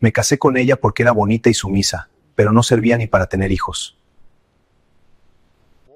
Me casé con ella porque era bonita y sumisa, pero no servía ni para tener hijos.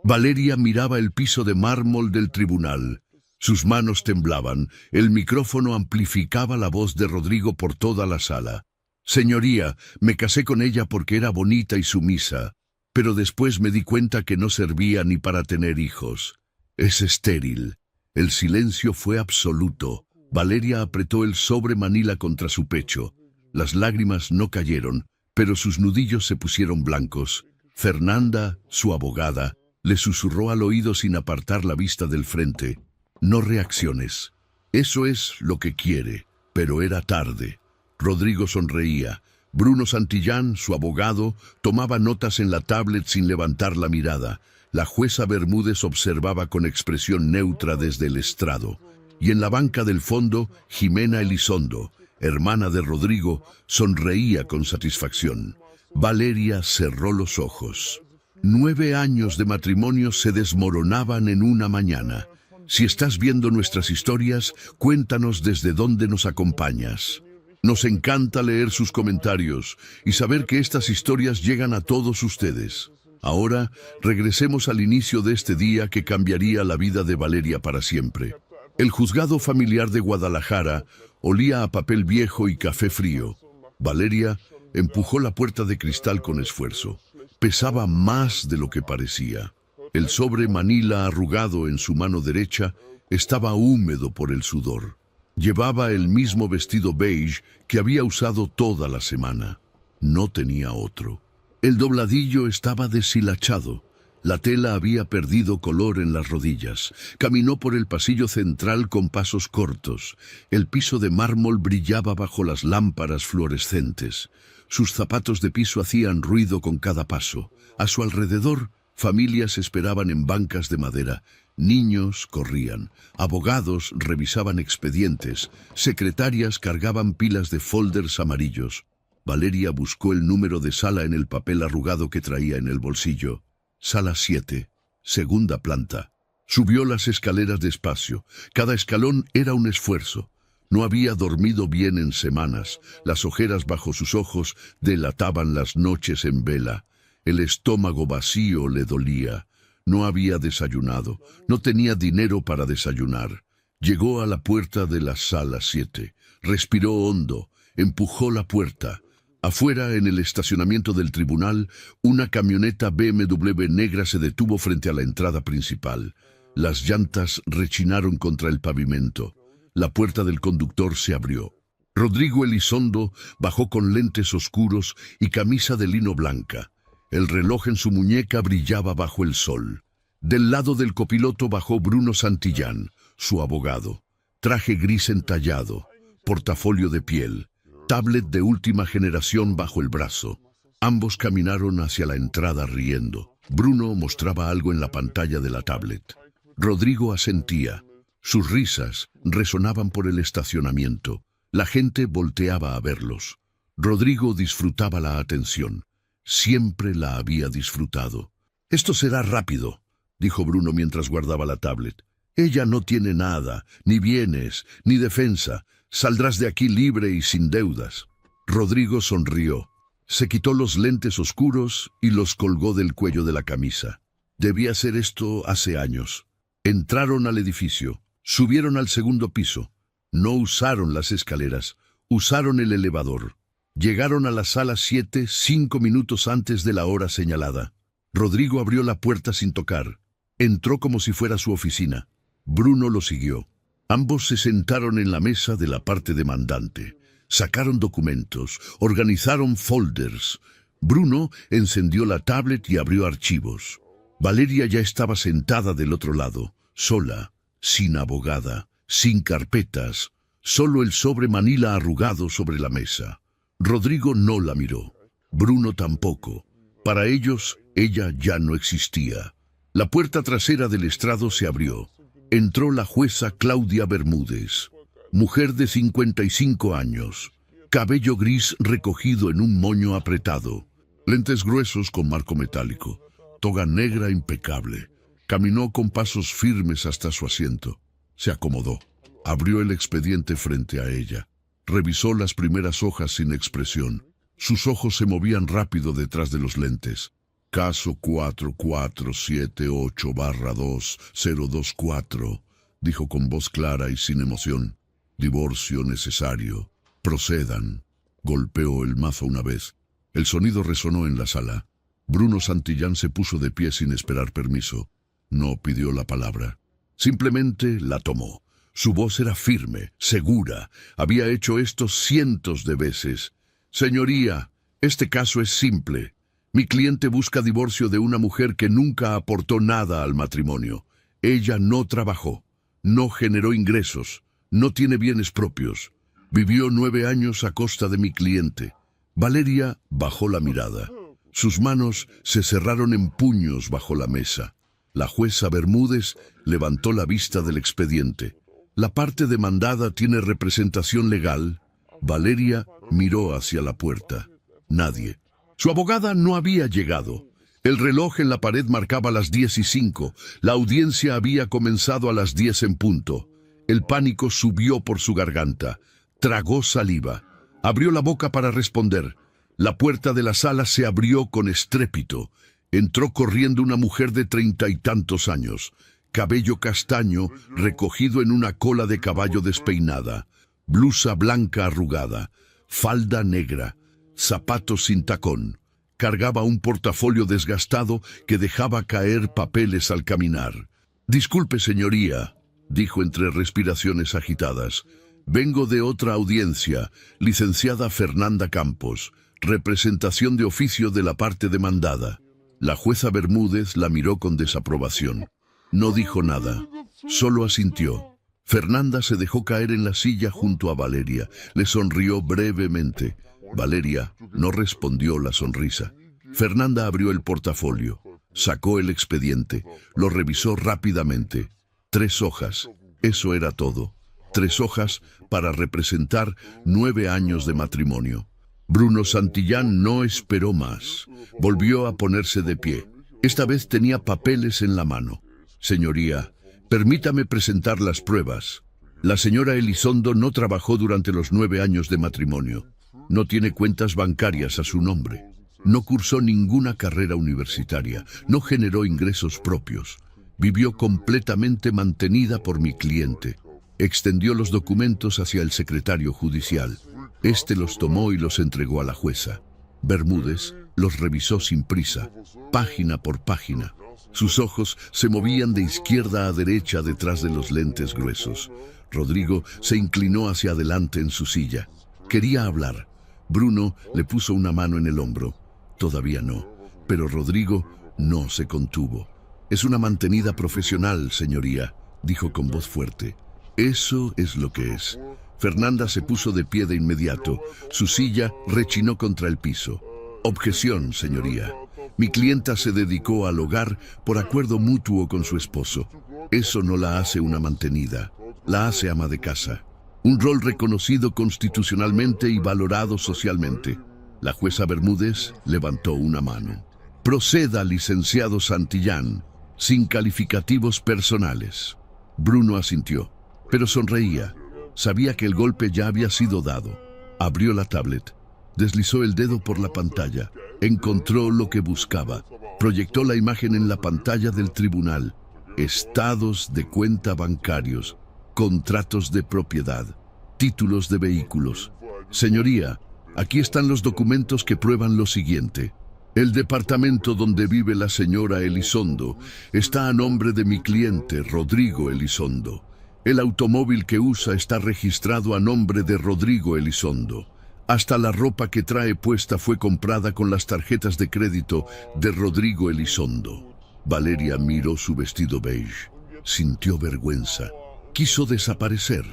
Valeria miraba el piso de mármol del tribunal. Sus manos temblaban. El micrófono amplificaba la voz de Rodrigo por toda la sala. Señoría, me casé con ella porque era bonita y sumisa, pero después me di cuenta que no servía ni para tener hijos. Es estéril. El silencio fue absoluto. Valeria apretó el sobre manila contra su pecho. Las lágrimas no cayeron, pero sus nudillos se pusieron blancos. Fernanda, su abogada, le susurró al oído sin apartar la vista del frente. No reacciones. Eso es lo que quiere, pero era tarde. Rodrigo sonreía. Bruno Santillán, su abogado, tomaba notas en la tablet sin levantar la mirada. La jueza Bermúdez observaba con expresión neutra desde el estrado. Y en la banca del fondo, Jimena Elizondo, hermana de Rodrigo, sonreía con satisfacción. Valeria cerró los ojos. 9 años de matrimonio se desmoronaban en una mañana. Si estás viendo nuestras historias, cuéntanos desde dónde nos acompañas. Nos encanta leer sus comentarios y saber que estas historias llegan a todos ustedes. Ahora, regresemos al inicio de este día que cambiaría la vida de Valeria para siempre. El juzgado familiar de Guadalajara olía a papel viejo y café frío. Valeria empujó la puerta de cristal con esfuerzo. Pesaba más de lo que parecía. El sobre manila arrugado en su mano derecha estaba húmedo por el sudor. Llevaba el mismo vestido beige que había usado toda la semana. No tenía otro. El dobladillo estaba deshilachado. La tela había perdido color en las rodillas. Caminó por el pasillo central con pasos cortos. El piso de mármol brillaba bajo las lámparas fluorescentes. Sus zapatos de piso hacían ruido con cada paso. A su alrededor, familias esperaban en bancas de madera. Niños corrían. Abogados revisaban expedientes. Secretarias cargaban pilas de folders amarillos. Valeria buscó el número de sala en el papel arrugado que traía en el bolsillo. Sala 7, segunda planta. Subió las escaleras despacio. Cada escalón era un esfuerzo. No había dormido bien en semanas. Las ojeras bajo sus ojos delataban las noches en vela. El estómago vacío le dolía. No había desayunado. No tenía dinero para desayunar. Llegó a la puerta de la sala 7. Respiró hondo. Empujó la puerta. Afuera, en el estacionamiento del tribunal, una camioneta BMW negra se detuvo frente a la entrada principal. Las llantas rechinaron contra el pavimento. La puerta del conductor se abrió. Rodrigo Elizondo bajó con lentes oscuros y camisa de lino blanca. El reloj en su muñeca brillaba bajo el sol. Del lado del copiloto bajó Bruno Santillán, su abogado. Traje gris entallado, portafolio de piel. Tablet de última generación bajo el brazo. Ambos caminaron hacia la entrada riendo. Bruno mostraba algo en la pantalla de la tablet. Rodrigo asentía. Sus risas resonaban por el estacionamiento. La gente volteaba a verlos. Rodrigo disfrutaba la atención. Siempre la había disfrutado. «Esto será rápido», dijo Bruno mientras guardaba la tablet. «Ella no tiene nada, ni bienes, ni defensa. Saldrás de aquí libre y sin deudas». Rodrigo sonrió. Se quitó los lentes oscuros y los colgó del cuello de la camisa. Debía hacer esto hace años. Entraron al edificio. Subieron al segundo piso. No usaron las escaleras. Usaron el elevador. Llegaron a la sala 7 5 minutos antes de la hora señalada. Rodrigo abrió la puerta sin tocar. Entró como si fuera su oficina. Bruno lo siguió. Ambos se sentaron en la mesa de la parte demandante. Sacaron documentos, organizaron folders. Bruno encendió la tablet y abrió archivos. Valeria ya estaba sentada del otro lado, sola, sin abogada, sin carpetas, solo el sobre manila arrugado sobre la mesa. Rodrigo no la miró. Bruno tampoco. Para ellos, ella ya no existía. La puerta trasera del estrado se abrió. Entró la jueza Claudia Bermúdez, mujer de 55 años, cabello gris recogido en un moño apretado, lentes gruesos con marco metálico, toga negra impecable. Caminó con pasos firmes hasta su asiento. Se acomodó. Abrió el expediente frente a ella. Revisó las primeras hojas sin expresión. Sus ojos se movían rápido detrás de los lentes. Caso 4478-2-024, dijo con voz clara y sin emoción. Divorcio necesario. Procedan. Golpeó el mazo una vez. El sonido resonó en la sala. Bruno Santillán se puso de pie sin esperar permiso. No pidió la palabra. Simplemente la tomó. Su voz era firme, segura. Había hecho esto cientos de veces. Señoría, este caso es simple. Mi cliente busca divorcio de una mujer que nunca aportó nada al matrimonio. Ella no trabajó, no generó ingresos, no tiene bienes propios. Vivió 9 años a costa de mi cliente. Valeria bajó la mirada. Sus manos se cerraron en puños bajo la mesa. La jueza Bermúdez levantó la vista del expediente. La parte demandada tiene representación legal. Valeria miró hacia la puerta. Nadie. Su abogada no había llegado. El reloj en la pared marcaba las 10:05. La audiencia había comenzado a las 10 en punto. El pánico subió por su garganta. Tragó saliva. Abrió la boca para responder. La puerta de la sala se abrió con estrépito. Entró corriendo una mujer de 30 y tantos años. Cabello castaño recogido en una cola de caballo despeinada. Blusa blanca arrugada. Falda negra. Zapatos sin tacón. Cargaba un portafolio desgastado que dejaba caer papeles al caminar. «Disculpe, señoría», dijo entre respiraciones agitadas. «Vengo de otra audiencia, licenciada Fernanda Campos, representación de oficio de la parte demandada». La jueza Bermúdez la miró con desaprobación. No dijo nada, solo asintió. Fernanda se dejó caer en la silla junto a Valeria. Le sonrió brevemente. Valeria no respondió la sonrisa. Fernanda abrió el portafolio, sacó el expediente, lo revisó rápidamente. 3 hojas, eso era todo. 3 hojas para representar 9 años de matrimonio. Bruno Santillán no esperó más. Volvió a ponerse de pie. Esta vez tenía papeles en la mano. «Señoría, permítame presentar las pruebas. La señora Elizondo no trabajó durante los 9 años de matrimonio. No tiene cuentas bancarias a su nombre. No cursó ninguna carrera universitaria. No generó ingresos propios. Vivió completamente mantenida por mi cliente». Extendió los documentos hacia el secretario judicial. Este los tomó y los entregó a la jueza. Bermúdez los revisó sin prisa, página por página. Sus ojos se movían de izquierda a derecha detrás de los lentes gruesos. Rodrigo se inclinó hacia adelante en su silla. Quería hablar. Bruno le puso una mano en el hombro. Todavía no, pero Rodrigo no se contuvo. «Es una mantenida profesional, señoría», dijo con voz fuerte. «Eso es lo que es». Fernanda se puso de pie de inmediato. Su silla rechinó contra el piso. «Objeción, señoría. Mi clienta se dedicó al hogar por acuerdo mutuo con su esposo. Eso no la hace una mantenida, la hace ama de casa. Un rol reconocido constitucionalmente y valorado socialmente». La jueza Bermúdez levantó una mano. «Proceda, licenciado Santillán, sin calificativos personales». Bruno asintió, pero sonreía. Sabía que el golpe ya había sido dado. Abrió la tablet. Deslizó el dedo por la pantalla. Encontró lo que buscaba. Proyectó la imagen en la pantalla del tribunal. Estados de cuenta bancarios, contratos de propiedad, títulos de vehículos. «Señoría, aquí están los documentos que prueban lo siguiente. El departamento donde vive la señora Elizondo está a nombre de mi cliente, Rodrigo Elizondo. El automóvil que usa está registrado a nombre de Rodrigo Elizondo. Hasta la ropa que trae puesta fue comprada con las tarjetas de crédito de Rodrigo Elizondo». Valeria miró su vestido beige. Sintió vergüenza. Quiso desaparecer.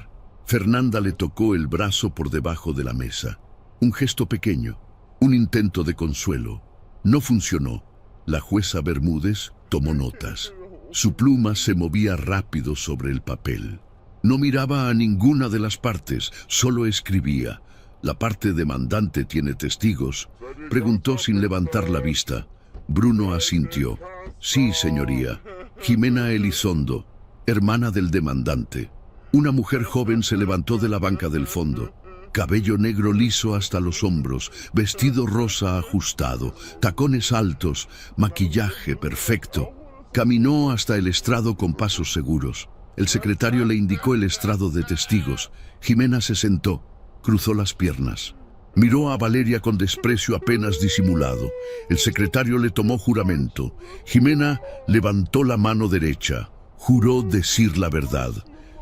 Fernanda le tocó el brazo por debajo de la mesa. Un gesto pequeño, un intento de consuelo. No funcionó. La jueza Bermúdez tomó notas. Su pluma se movía rápido sobre el papel. No miraba a ninguna de las partes, solo escribía. «La parte demandante tiene testigos», preguntó sin levantar la vista. Bruno asintió. «Sí, señoría. Jimena Elizondo, hermana del demandante». Una mujer joven se levantó de la banca del fondo. cabello negro liso hasta los hombros, vestido rosa ajustado, tacones altos, maquillaje perfecto. Caminó hasta el estrado con pasos seguros. El secretario le indicó el estrado de testigos. Jimena se sentó, cruzó las piernas. Miró a Valeria con desprecio apenas disimulado. El secretario le tomó juramento. Jimena levantó la mano derecha. Juró decir la verdad.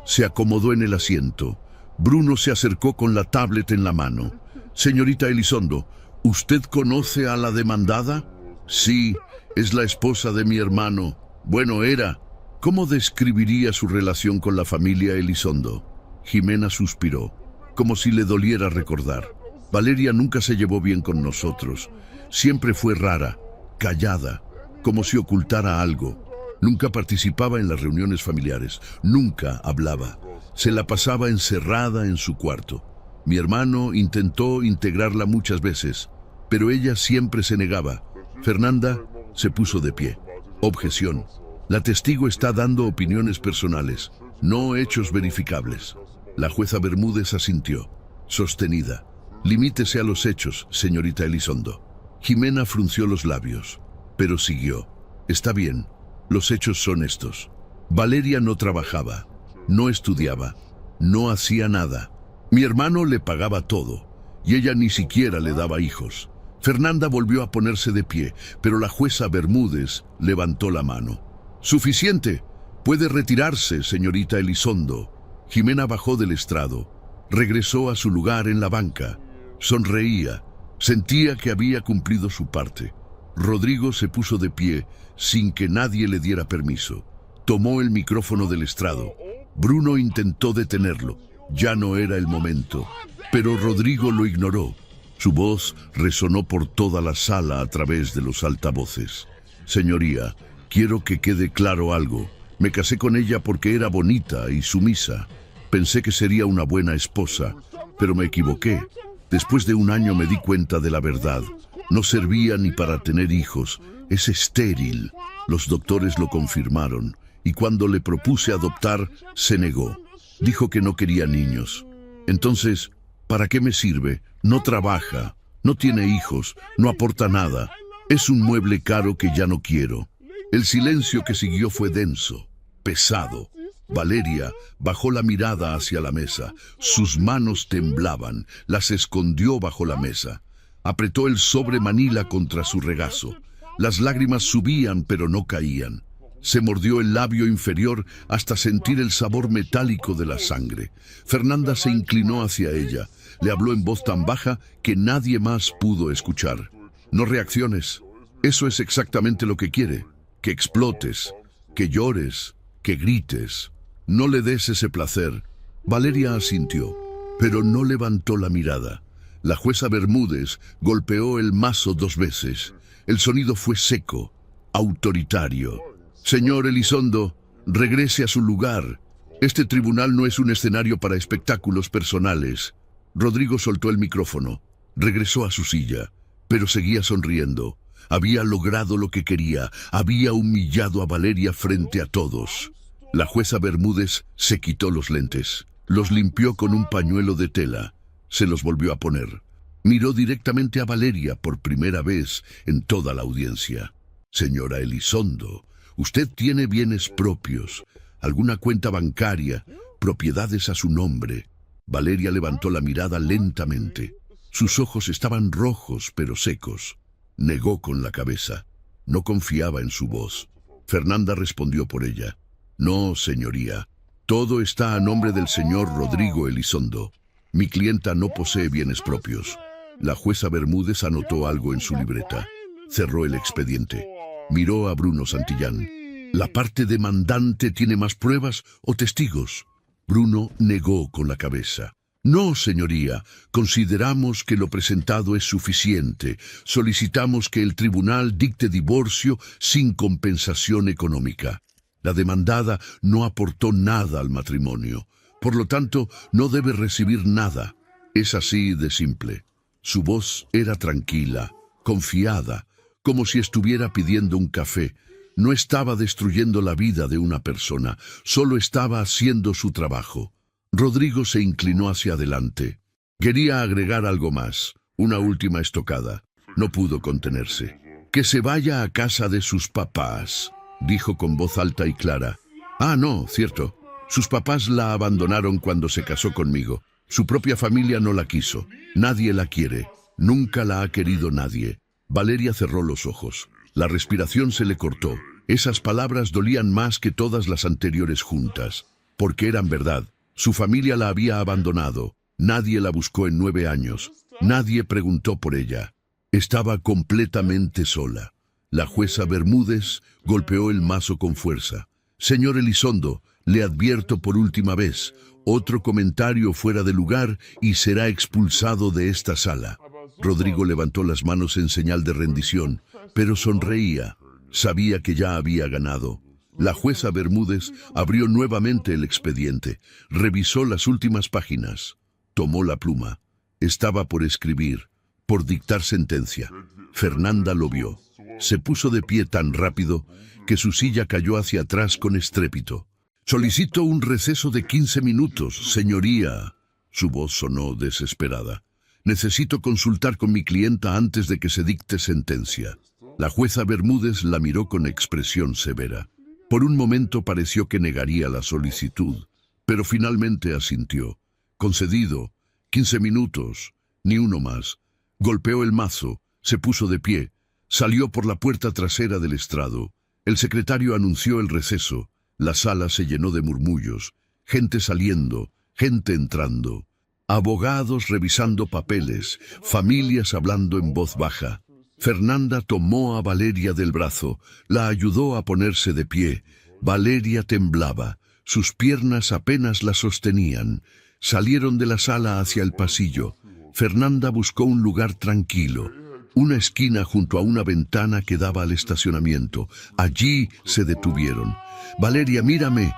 Se acomodó en el asiento. Bruno se acercó con la tablet en la mano. Señorita Elizondo, ¿usted conoce a la demandada? Sí, es la esposa de mi hermano. Bueno, era. ¿Cómo describiría su relación con la familia Elizondo? Jimena suspiró, como si le doliera recordar. Valeria nunca se llevó bien con nosotros. Siempre fue rara, callada, como si ocultara algo. Nunca participaba en las reuniones familiares, nunca hablaba. Se la pasaba encerrada en su cuarto. Mi hermano intentó integrarla muchas veces, pero ella siempre se negaba. Fernanda se puso de pie. Objeción. La testigo está dando opiniones personales, no hechos verificables. La jueza Bermúdez asintió, sostenida. Limítese a los hechos, señorita Elizondo. Jimena frunció los labios, pero siguió. Está bien, los hechos son estos. Valeria no trabajaba, no estudiaba, no hacía nada. Mi hermano le pagaba todo, y ella ni siquiera le daba hijos. Fernanda volvió a ponerse de pie, pero la jueza Bermúdez levantó la mano. Suficiente. Puede retirarse, señorita Elizondo. Jimena bajó del estrado. Regresó a su lugar en la banca. Sonreía. Sentía que había cumplido su parte. Rodrigo se puso de pie sin que nadie le diera permiso. Tomó el micrófono del estrado. Bruno intentó detenerlo. Ya no era el momento. Pero Rodrigo lo ignoró. Su voz resonó por toda la sala a través de los altavoces. Señoría, quiero que quede claro algo. Me casé con ella porque era bonita y sumisa. Pensé que sería una buena esposa, pero me equivoqué. Después de un año me di cuenta de la verdad. No servía ni para tener hijos. Es estéril. Los doctores lo confirmaron. Y cuando le propuse adoptar, se negó. Dijo que no quería niños. Entonces, ¿para qué me sirve? No trabaja, no tiene hijos, no aporta nada. Es un mueble caro que ya no quiero. El silencio que siguió fue denso, pesado. Valeria bajó la mirada hacia la mesa. Sus manos temblaban, las escondió bajo la mesa. Apretó el sobre Manila contra su regazo. Las lágrimas subían pero no caían. Se mordió el labio inferior hasta sentir el sabor metálico de la sangre. Fernanda se inclinó hacia ella. Le habló en voz tan baja que nadie más pudo escuchar. No reacciones. Eso es exactamente lo que quiere. Que explotes, que llores, que grites. No le des ese placer. Valeria asintió, pero no levantó la mirada. La jueza Bermúdez golpeó el mazo 2 veces. El sonido fue seco, autoritario. Señor Elizondo, regrese a su lugar. Este tribunal no es un escenario para espectáculos personales. Rodrigo soltó el micrófono. Regresó a su silla, pero seguía sonriendo. Había logrado lo que quería. Había humillado a Valeria frente a todos. La jueza Bermúdez se quitó los lentes. Los limpió con un pañuelo de tela. Se los volvió a poner. Miró directamente a Valeria por primera vez en toda la audiencia. Señora Elizondo, usted tiene bienes propios, alguna cuenta bancaria, propiedades a su nombre. Valeria levantó la mirada lentamente. Sus ojos estaban rojos pero secos. Negó con la cabeza. No confiaba en su voz. Fernanda respondió por ella. No, señoría. Todo está a nombre del señor Rodrigo Elizondo. Mi clienta no posee bienes propios. La jueza Bermúdez anotó algo en su libreta. Cerró el expediente. Miró a Bruno Santillán. ¿La parte demandante tiene más pruebas o testigos? Bruno negó con la cabeza. No, señoría, consideramos que lo presentado es suficiente. Solicitamos que el tribunal dicte divorcio sin compensación económica. La demandada no aportó nada al matrimonio. Por lo tanto, no debe recibir nada. Es así de simple. Su voz era tranquila, confiada, como si estuviera pidiendo un café. No estaba destruyendo la vida de una persona, solo estaba haciendo su trabajo. Rodrigo se inclinó hacia adelante. Quería agregar algo más, una última estocada. No pudo contenerse. «Que se vaya a casa de sus papás», dijo con voz alta y clara. «Ah, no, cierto. Sus papás la abandonaron cuando se casó conmigo. Su propia familia no la quiso. Nadie la quiere. Nunca la ha querido nadie». Valeria cerró los ojos. La respiración se le cortó. Esas palabras dolían más que todas las anteriores juntas, porque eran verdad. Su familia la había abandonado. Nadie la buscó en 9 años. Nadie preguntó por ella. Estaba completamente sola. La jueza Bermúdez golpeó el mazo con fuerza. «Señor Elizondo, le advierto por última vez, otro comentario fuera de lugar y será expulsado de esta sala». Rodrigo levantó las manos en señal de rendición, pero sonreía. Sabía que ya había ganado. La jueza Bermúdez abrió nuevamente el expediente, revisó las últimas páginas, tomó la pluma. Estaba por escribir, por dictar sentencia. Fernanda lo vio. Se puso de pie tan rápido que su silla cayó hacia atrás con estrépito. «Solicito un receso de 15 minutos, señoría». Su voz sonó desesperada. «Necesito consultar con mi clienta antes de que se dicte sentencia». La jueza Bermúdez la miró con expresión severa. Por un momento pareció que negaría la solicitud, pero finalmente asintió. «Concedido. 15 minutos. Ni uno más». Golpeó el mazo, se puso de pie, salió por la puerta trasera del estrado. El secretario anunció el receso. La sala se llenó de murmullos, gente saliendo, gente entrando, abogados revisando papeles, familias hablando en voz baja. Fernanda tomó a Valeria del brazo, la ayudó a ponerse de pie. Valeria temblaba, sus piernas apenas la sostenían. Salieron de la sala hacia el pasillo. Fernanda buscó un lugar tranquilo, una esquina junto a una ventana que daba al estacionamiento. Allí se detuvieron. «Valeria, mírame»,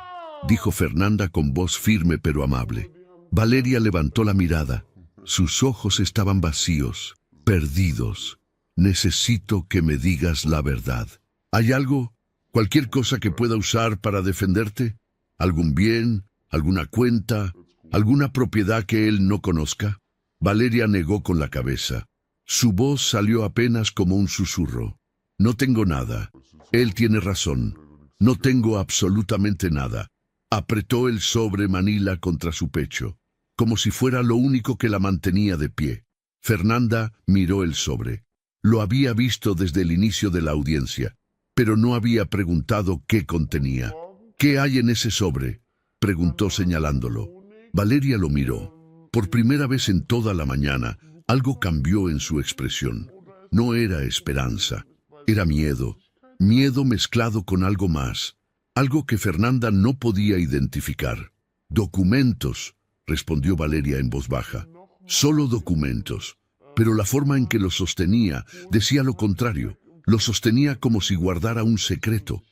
dijo Fernanda con voz firme pero amable. Valeria levantó la mirada. Sus ojos estaban vacíos, perdidos. «Necesito que me digas la verdad. ¿Hay algo, cualquier cosa que pueda usar para defenderte? ¿Algún bien, alguna cuenta, alguna propiedad que él no conozca?» Valeria negó con la cabeza. Su voz salió apenas como un susurro. «No tengo nada. Él tiene razón. No tengo absolutamente nada». Apretó el sobre manila contra su pecho, como si fuera lo único que la mantenía de pie. Fernanda miró el sobre. Lo había visto desde el inicio de la audiencia, pero no había preguntado qué contenía. «¿Qué hay en ese sobre?», preguntó señalándolo. Valeria lo miró. Por primera vez en toda la mañana, algo cambió en su expresión. No era esperanza, era miedo. Miedo mezclado con algo más, algo que Fernanda no podía identificar. «Documentos», respondió Valeria en voz baja. «Solo documentos». Pero la forma en que lo sostenía decía lo contrario. Lo sostenía como si guardara un secreto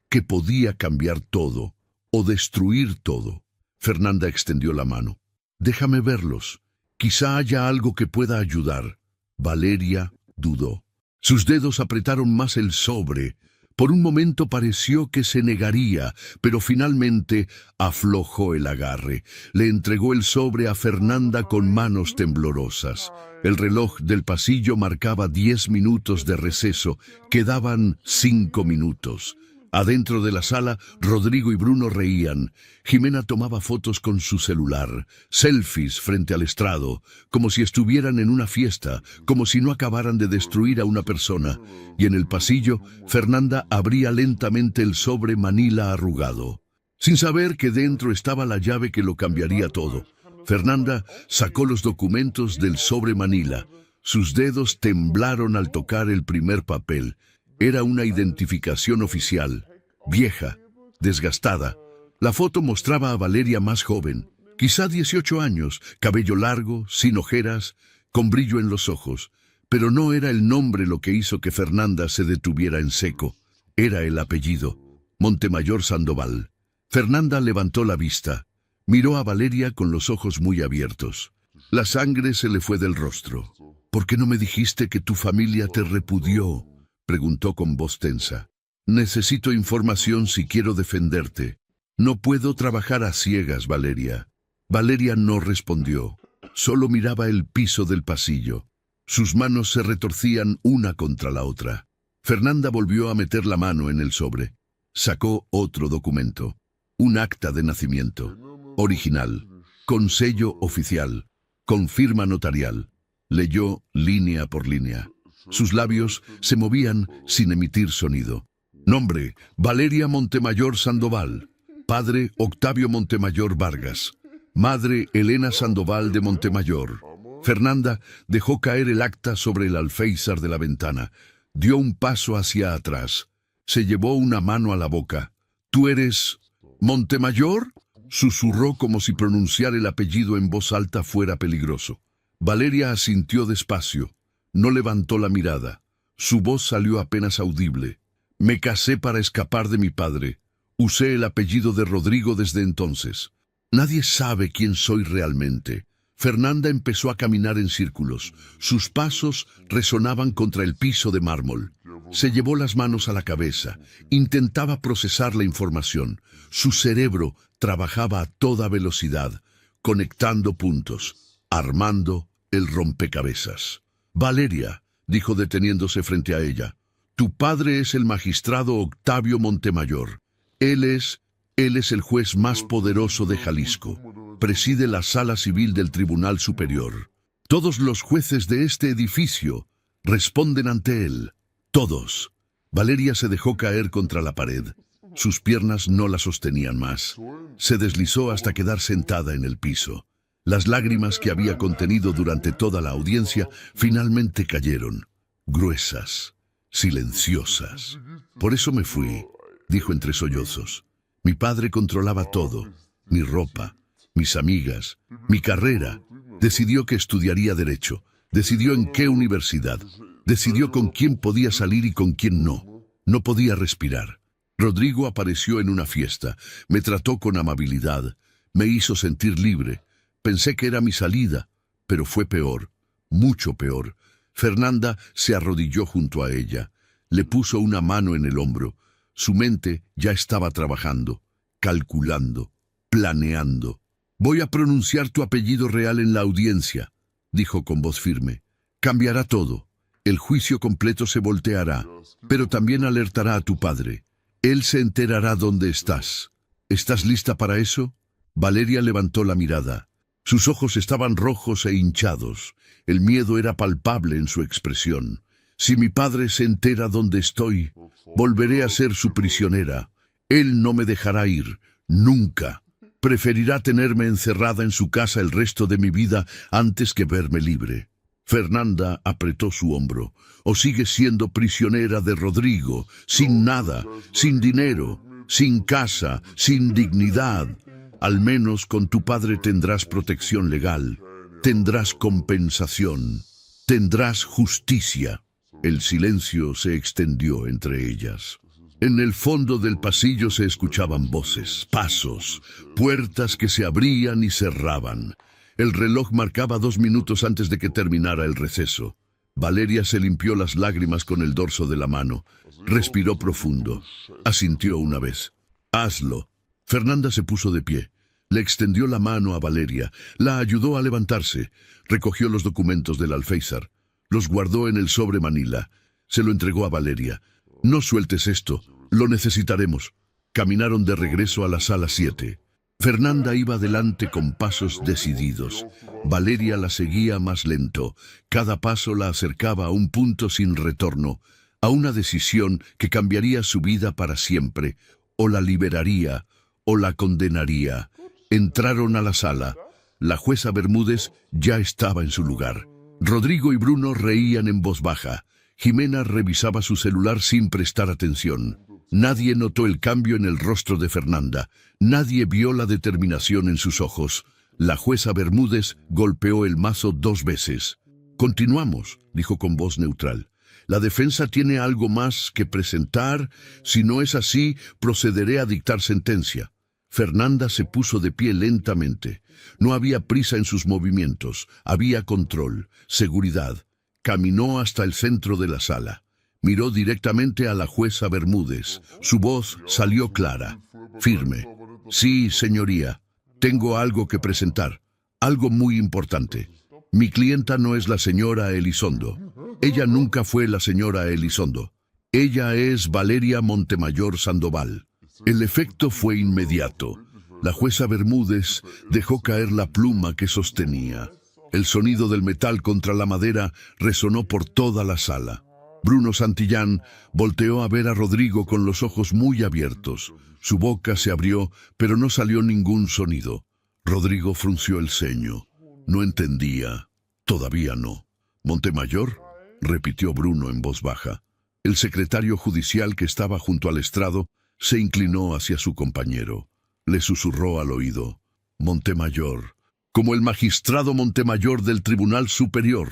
que podía cambiar todo o destruir todo. Fernanda extendió la mano. «Déjame verlos. Quizá haya algo que pueda ayudar». Valeria dudó. Sus dedos apretaron más el sobre. Por un momento pareció que se negaría, pero finalmente aflojó el agarre. Le entregó el sobre a Fernanda con manos temblorosas. El reloj del pasillo marcaba 10 minutos de receso. Quedaban 5 minutos. Adentro de la sala, Rodrigo y Bruno reían. Jimena tomaba fotos con su celular, selfies frente al estrado, como si estuvieran en una fiesta, como si no acabaran de destruir a una persona. Y en el pasillo, Fernanda abría lentamente el sobre manila arrugado, sin saber que dentro estaba la llave que lo cambiaría todo. Fernanda sacó los documentos del sobre manila. Sus dedos temblaron al tocar el primer papel. Era una identificación oficial, vieja, desgastada. La foto mostraba a Valeria más joven, quizá 18 años, cabello largo, sin ojeras, con brillo en los ojos. Pero no era el nombre lo que hizo que Fernanda se detuviera en seco. Era el apellido, Montemayor Sandoval. Fernanda levantó la vista. Miró a Valeria con los ojos muy abiertos. La sangre se le fue del rostro. «¿Por qué no me dijiste que tu familia te repudió?», preguntó con voz tensa. «Necesito información si quiero defenderte. No puedo trabajar a ciegas, Valeria». Valeria no respondió. Solo miraba el piso del pasillo. Sus manos se retorcían una contra la otra. Fernanda volvió a meter la mano en el sobre. Sacó otro documento. Un acta de nacimiento. Original. Con sello oficial. Con firma notarial. Leyó línea por línea. Sus labios se movían sin emitir sonido. Nombre: Valeria Montemayor Sandoval. Padre: Octavio Montemayor Vargas. Madre: Elena Sandoval de Montemayor. Fernanda dejó caer el acta sobre el alféizar de la ventana. Dio un paso hacia atrás. Se llevó una mano a la boca. ¿Tú eres Montemayor?, susurró como si pronunciar el apellido en voz alta fuera peligroso. Valeria asintió despacio. No levantó la mirada. Su voz salió apenas audible. Me casé para escapar de mi padre. Usé el apellido de Rodrigo desde entonces. Nadie sabe quién soy realmente. Fernanda empezó a caminar en círculos. Sus pasos resonaban contra el piso de mármol. Se llevó las manos a la cabeza. Intentaba procesar la información. Su cerebro trabajaba a toda velocidad, conectando puntos, armando el rompecabezas. Valeria, dijo deteniéndose frente a ella, tu padre es el magistrado Octavio Montemayor. Él es el juez más poderoso de Jalisco. Preside la sala civil del Tribunal Superior. Todos los jueces de este edificio responden ante él. Todos. Valeria se dejó caer contra la pared. Sus piernas no la sostenían más. Se deslizó hasta quedar sentada en el piso. Las lágrimas que había contenido durante toda la audiencia finalmente cayeron, gruesas, silenciosas. Por eso me fui, dijo entre sollozos. Mi padre controlaba todo, mi ropa, mis amigas, mi carrera. Decidió que estudiaría Derecho, decidió en qué universidad, decidió con quién podía salir y con quién no. No podía respirar. Rodrigo apareció en una fiesta, me trató con amabilidad, me hizo sentir libre. Pensé que era mi salida, pero fue peor, mucho peor. Fernanda se arrodilló junto a ella, le puso una mano en el hombro. Su mente ya estaba trabajando, calculando, planeando. Voy a pronunciar tu apellido real en la audiencia, dijo con voz firme. Cambiará todo. El juicio completo se volteará, pero también alertará a tu padre. Él se enterará dónde estás. ¿Estás lista para eso? Valeria levantó la mirada. Sus ojos estaban rojos e hinchados. El miedo era palpable en su expresión. Si mi padre se entera dónde estoy, volveré a ser su prisionera. Él no me dejará ir, nunca. Preferirá tenerme encerrada en su casa el resto de mi vida antes que verme libre. Fernanda apretó su hombro. ¿O sigues siendo prisionera de Rodrigo, sin nada, sin dinero, sin casa, sin dignidad? Al menos con tu padre tendrás protección legal, tendrás compensación, tendrás justicia. El silencio se extendió entre ellas. En el fondo del pasillo se escuchaban voces, pasos, puertas que se abrían y cerraban. El reloj marcaba 2 minutos antes de que terminara el receso. Valeria se limpió las lágrimas con el dorso de la mano. Respiró profundo. Asintió una vez. Hazlo. Fernanda se puso de pie. Le extendió la mano a Valeria. La ayudó a levantarse. Recogió los documentos del alféizar. Los guardó en el sobre manila. Se lo entregó a Valeria. No sueltes esto. Lo necesitaremos. Caminaron de regreso a la sala 7. Fernanda iba adelante con pasos decididos. Valeria la seguía más lento. Cada paso la acercaba a un punto sin retorno, a una decisión que cambiaría su vida para siempre, o la liberaría, o la condenaría. Entraron a la sala. La jueza Bermúdez ya estaba en su lugar. Rodrigo y Bruno reían en voz baja. Jimena revisaba su celular sin prestar atención. Nadie notó el cambio en el rostro de Fernanda. Nadie vio la determinación en sus ojos. La jueza Bermúdez golpeó el mazo 2 veces. Continuamos, dijo con voz neutral. La defensa tiene algo más que presentar. Si no es así, procederé a dictar sentencia. Fernanda se puso de pie lentamente. No había prisa en sus movimientos. Había control, seguridad. Caminó hasta el centro de la sala. Miró directamente a la jueza Bermúdez. Su voz salió clara, firme. Sí, señoría, tengo algo que presentar. Algo muy importante. Mi clienta no es la señora Elizondo. Ella nunca fue la señora Elizondo. Ella es Valeria Montemayor Sandoval. El efecto fue inmediato. La jueza Bermúdez dejó caer la pluma que sostenía. El sonido del metal contra la madera resonó por toda la sala. Bruno Santillán volteó a ver a Rodrigo con los ojos muy abiertos. Su boca se abrió, pero no salió ningún sonido. Rodrigo frunció el ceño. No entendía. Todavía no. ¿Montemayor? Repitió Bruno en voz baja. El secretario judicial que estaba junto al estrado se inclinó hacia su compañero. Le susurró al oído. Montemayor. Como el magistrado Montemayor del Tribunal Superior.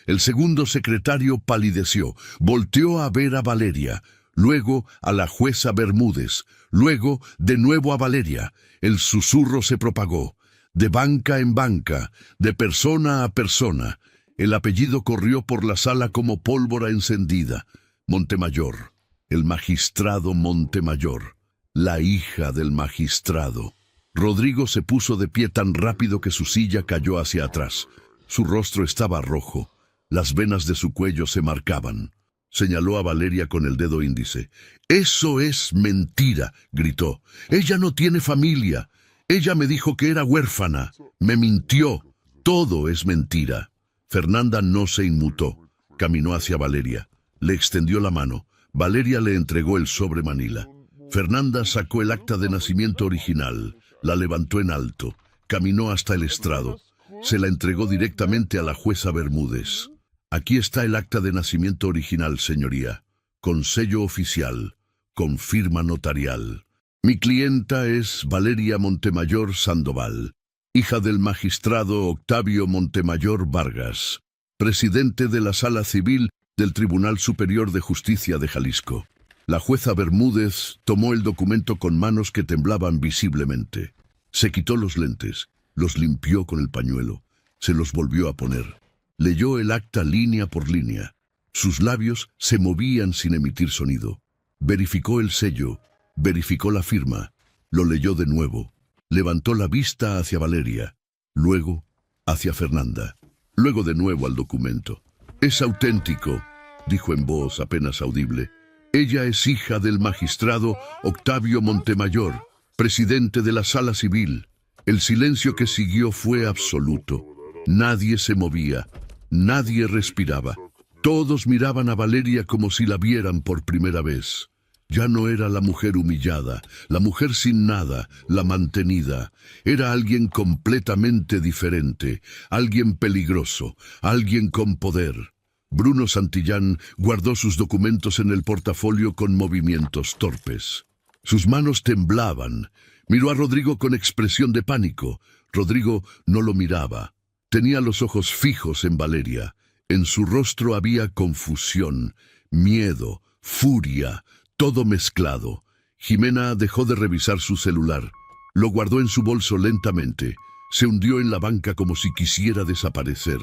El segundo secretario palideció, volteó a ver a Valeria, luego a la jueza Bermúdez, luego de nuevo a Valeria. El susurro se propagó, de banca en banca, de persona a persona. El apellido corrió por la sala como pólvora encendida. Montemayor, el magistrado Montemayor, la hija del magistrado. Rodrigo se puso de pie tan rápido que su silla cayó hacia atrás. Su rostro estaba rojo. Las venas de su cuello se marcaban. Señaló a Valeria con el dedo índice. «¡Eso es mentira!», gritó. «Ella no tiene familia. Ella me dijo que era huérfana. Me mintió. Todo es mentira». Fernanda no se inmutó. Caminó hacia Valeria. Le extendió la mano. Valeria le entregó el sobre manila. Fernanda sacó el acta de nacimiento original. La levantó en alto. Caminó hasta el estrado. Se la entregó directamente a la jueza Bermúdez. «Aquí está el acta de nacimiento original, señoría, con sello oficial, con firma notarial. Mi clienta es Valeria Montemayor Sandoval, hija del magistrado Octavio Montemayor Vargas, presidente de la Sala Civil del Tribunal Superior de Justicia de Jalisco». La jueza Bermúdez tomó el documento con manos que temblaban visiblemente. Se quitó los lentes, los limpió con el pañuelo, se los volvió a poner. Leyó el acta línea por línea. Sus labios se movían sin emitir sonido. Verificó el sello, verificó la firma, lo leyó de nuevo. Levantó la vista hacia Valeria, luego hacia Fernanda, luego de nuevo al documento. «Es auténtico», dijo en voz apenas audible. «Ella es hija del magistrado Octavio Montemayor, presidente de la Sala Civil». El silencio que siguió fue absoluto. Nadie se movía, nadie respiraba. Todos miraban a Valeria como si la vieran por primera vez. Ya no era la mujer humillada, la mujer sin nada, la mantenida. Era alguien completamente diferente, alguien peligroso, alguien con poder. Bruno Santillán guardó sus documentos en el portafolio con movimientos torpes. Sus manos temblaban. Miró a Rodrigo con expresión de pánico. Rodrigo no lo miraba. Tenía los ojos fijos en Valeria. En su rostro había confusión, miedo, furia, todo mezclado. Jimena dejó de revisar su celular. Lo guardó en su bolso lentamente. Se hundió en la banca como si quisiera desaparecer.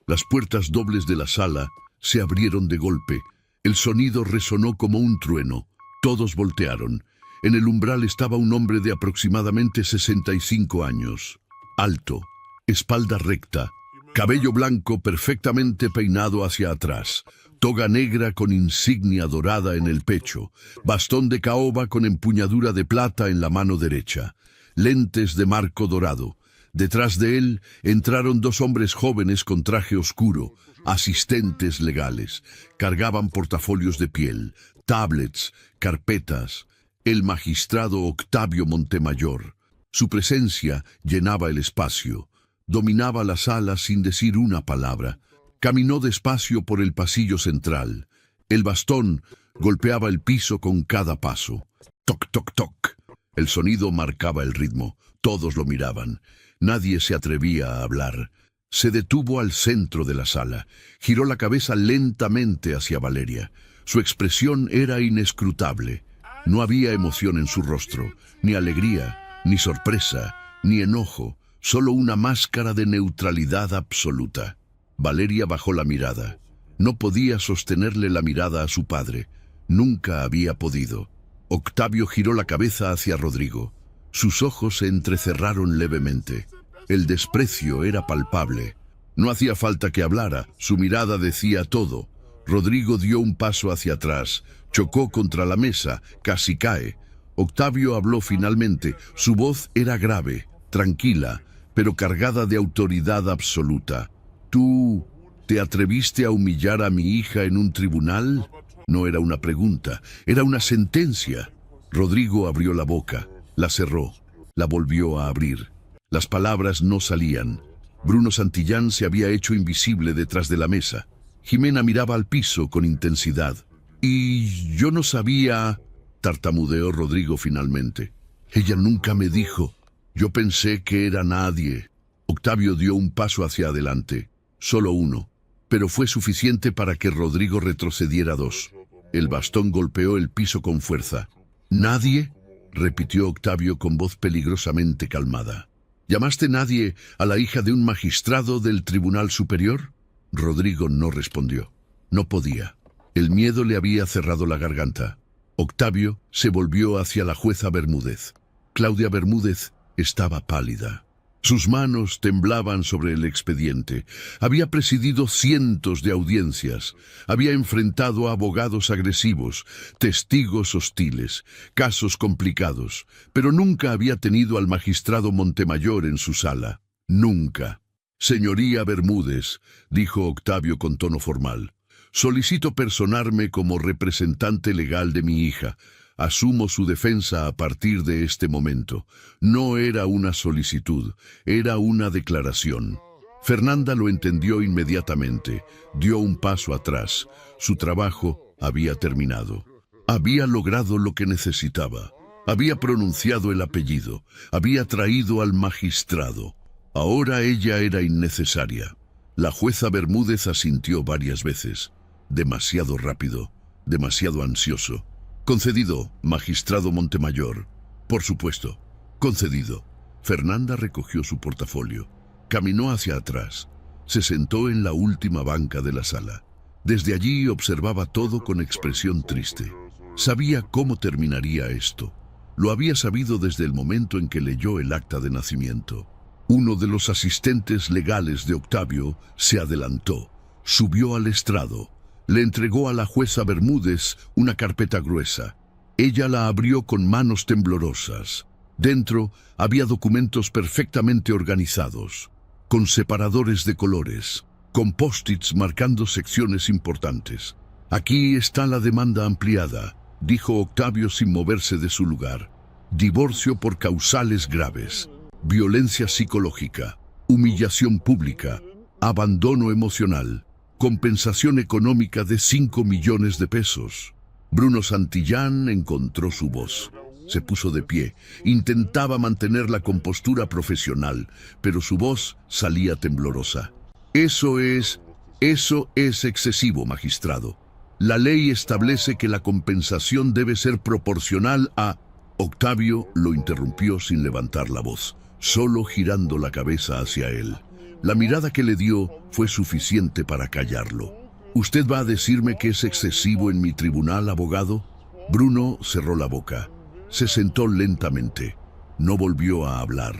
Las puertas dobles de la sala se abrieron de golpe. El sonido resonó como un trueno. Todos voltearon. En el umbral estaba un hombre de aproximadamente 65 años. Alto, espalda recta, cabello blanco perfectamente peinado hacia atrás, toga negra con insignia dorada en el pecho, bastón de caoba con empuñadura de plata en la mano derecha, lentes de marco dorado. Detrás de él entraron dos hombres jóvenes con traje oscuro, asistentes legales. Cargaban portafolios de piel, tablets, carpetas. El magistrado Octavio Montemayor. Su presencia llenaba el espacio. Dominaba la sala sin decir una palabra. Caminó despacio por el pasillo central. El bastón golpeaba el piso con cada paso. Toc, toc, toc. El sonido marcaba el ritmo. Todos lo miraban. Nadie se atrevía a hablar. Se detuvo al centro de la sala. Giró la cabeza lentamente hacia Valeria. Su expresión era inescrutable. No había emoción en su rostro, ni alegría, ni sorpresa, ni enojo, solo una máscara de neutralidad absoluta. Valeria bajó la mirada. No podía sostenerle la mirada a su padre. Nunca había podido. Octavio giró la cabeza hacia Rodrigo. Sus ojos se entrecerraron levemente. El desprecio era palpable. No hacía falta que hablara, su mirada decía todo. Rodrigo dio un paso hacia atrás, chocó contra la mesa, casi cae. Octavio habló finalmente. Su voz era grave, tranquila, pero cargada de autoridad absoluta. ¿Tú te atreviste a humillar a mi hija en un tribunal? No era una pregunta, era una sentencia. Rodrigo abrió la boca, la cerró, la volvió a abrir. Las palabras no salían. Bruno Santillán se había hecho invisible detrás de la mesa. Jimena miraba al piso con intensidad. Y yo no sabía, tartamudeó Rodrigo finalmente. Ella nunca me dijo. Yo pensé que era nadie. Octavio dio un paso hacia adelante, solo uno, pero fue suficiente para que Rodrigo retrocediera dos. El bastón golpeó el piso con fuerza. ¿Nadie?, repitió Octavio con voz peligrosamente calmada. ¿Llamaste nadie a la hija de un magistrado del Tribunal Superior? Rodrigo no respondió. No podía. El miedo le había cerrado la garganta. Octavio se volvió hacia la jueza Bermúdez. Claudia Bermúdez estaba pálida. Sus manos temblaban sobre el expediente. Había presidido cientos de audiencias. Había enfrentado a abogados agresivos, testigos hostiles, casos complicados, pero nunca había tenido al magistrado Montemayor en su sala. Nunca. Señoría Bermúdez, dijo Octavio con tono formal, solicito personarme como representante legal de mi hija. Asumo su defensa a partir de este momento. No era una solicitud, era una declaración. Fernanda lo entendió inmediatamente. Dio un paso atrás. Su trabajo había terminado. Había logrado lo que necesitaba. Había pronunciado el apellido. Había traído al magistrado. Ahora ella era innecesaria. La jueza Bermúdez asintió varias veces. Demasiado rápido, demasiado ansioso. Concedido, magistrado Montemayor. Por supuesto, concedido. Fernanda recogió su portafolio. Caminó hacia atrás. Se sentó en la última banca de la sala. Desde allí observaba todo con expresión triste. Sabía cómo terminaría esto. Lo había sabido desde el momento en que leyó el acta de nacimiento. Uno de los asistentes legales de Octavio se adelantó. Subió al estrado. Le entregó a la jueza Bermúdez una carpeta gruesa. Ella la abrió con manos temblorosas. Dentro había documentos perfectamente organizados, con separadores de colores, con post-its marcando secciones importantes. Aquí está la demanda ampliada, dijo Octavio sin moverse de su lugar. Divorcio por causales graves, violencia psicológica, humillación pública, abandono emocional, compensación económica de 5 millones de pesos. Bruno Santillán encontró su voz. Se puso de pie. Intentaba mantener la compostura profesional, pero su voz salía temblorosa. Eso es excesivo, magistrado. La ley establece que la compensación debe ser proporcional a... Octavio lo interrumpió sin levantar la voz, solo girando la cabeza hacia él. La mirada que le dio fue suficiente para callarlo. ¿Usted va a decirme que es excesivo en mi tribunal, abogado? Bruno cerró la boca. Se sentó lentamente. No volvió a hablar.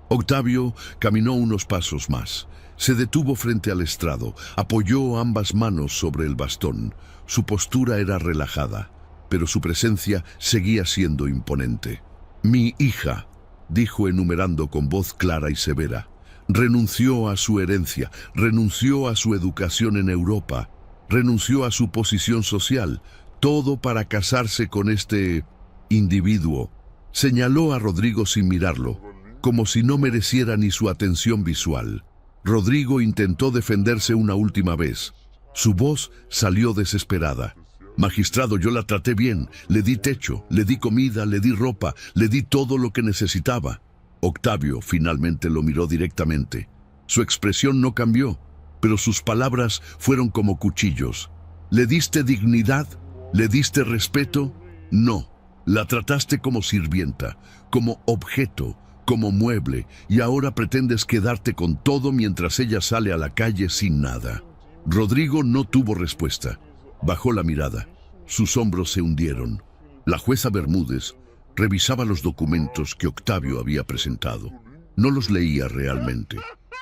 Octavio caminó unos pasos más. Se detuvo frente al estrado. Apoyó ambas manos sobre el bastón. Su postura era relajada, pero su presencia seguía siendo imponente. Mi hija, dijo enumerando con voz clara y severa. Renunció a su herencia, renunció a su educación en Europa, renunció a su posición social, todo para casarse con este individuo. Señaló a Rodrigo sin mirarlo, como si no mereciera ni su atención visual. Rodrigo intentó defenderse una última vez. Su voz salió desesperada. Magistrado, yo la traté bien, le di techo, le di comida, le di ropa, le di todo lo que necesitaba. Octavio finalmente lo miró directamente. Su expresión no cambió, pero sus palabras fueron como cuchillos. ¿Le diste dignidad? ¿Le diste respeto? No. La trataste como sirvienta, como objeto, como mueble, y ahora pretendes quedarte con todo mientras ella sale a la calle sin nada. Rodrigo no tuvo respuesta. Bajó la mirada. Sus hombros se hundieron. La jueza Bermúdez revisaba los documentos que Octavio había presentado. No los leía realmente,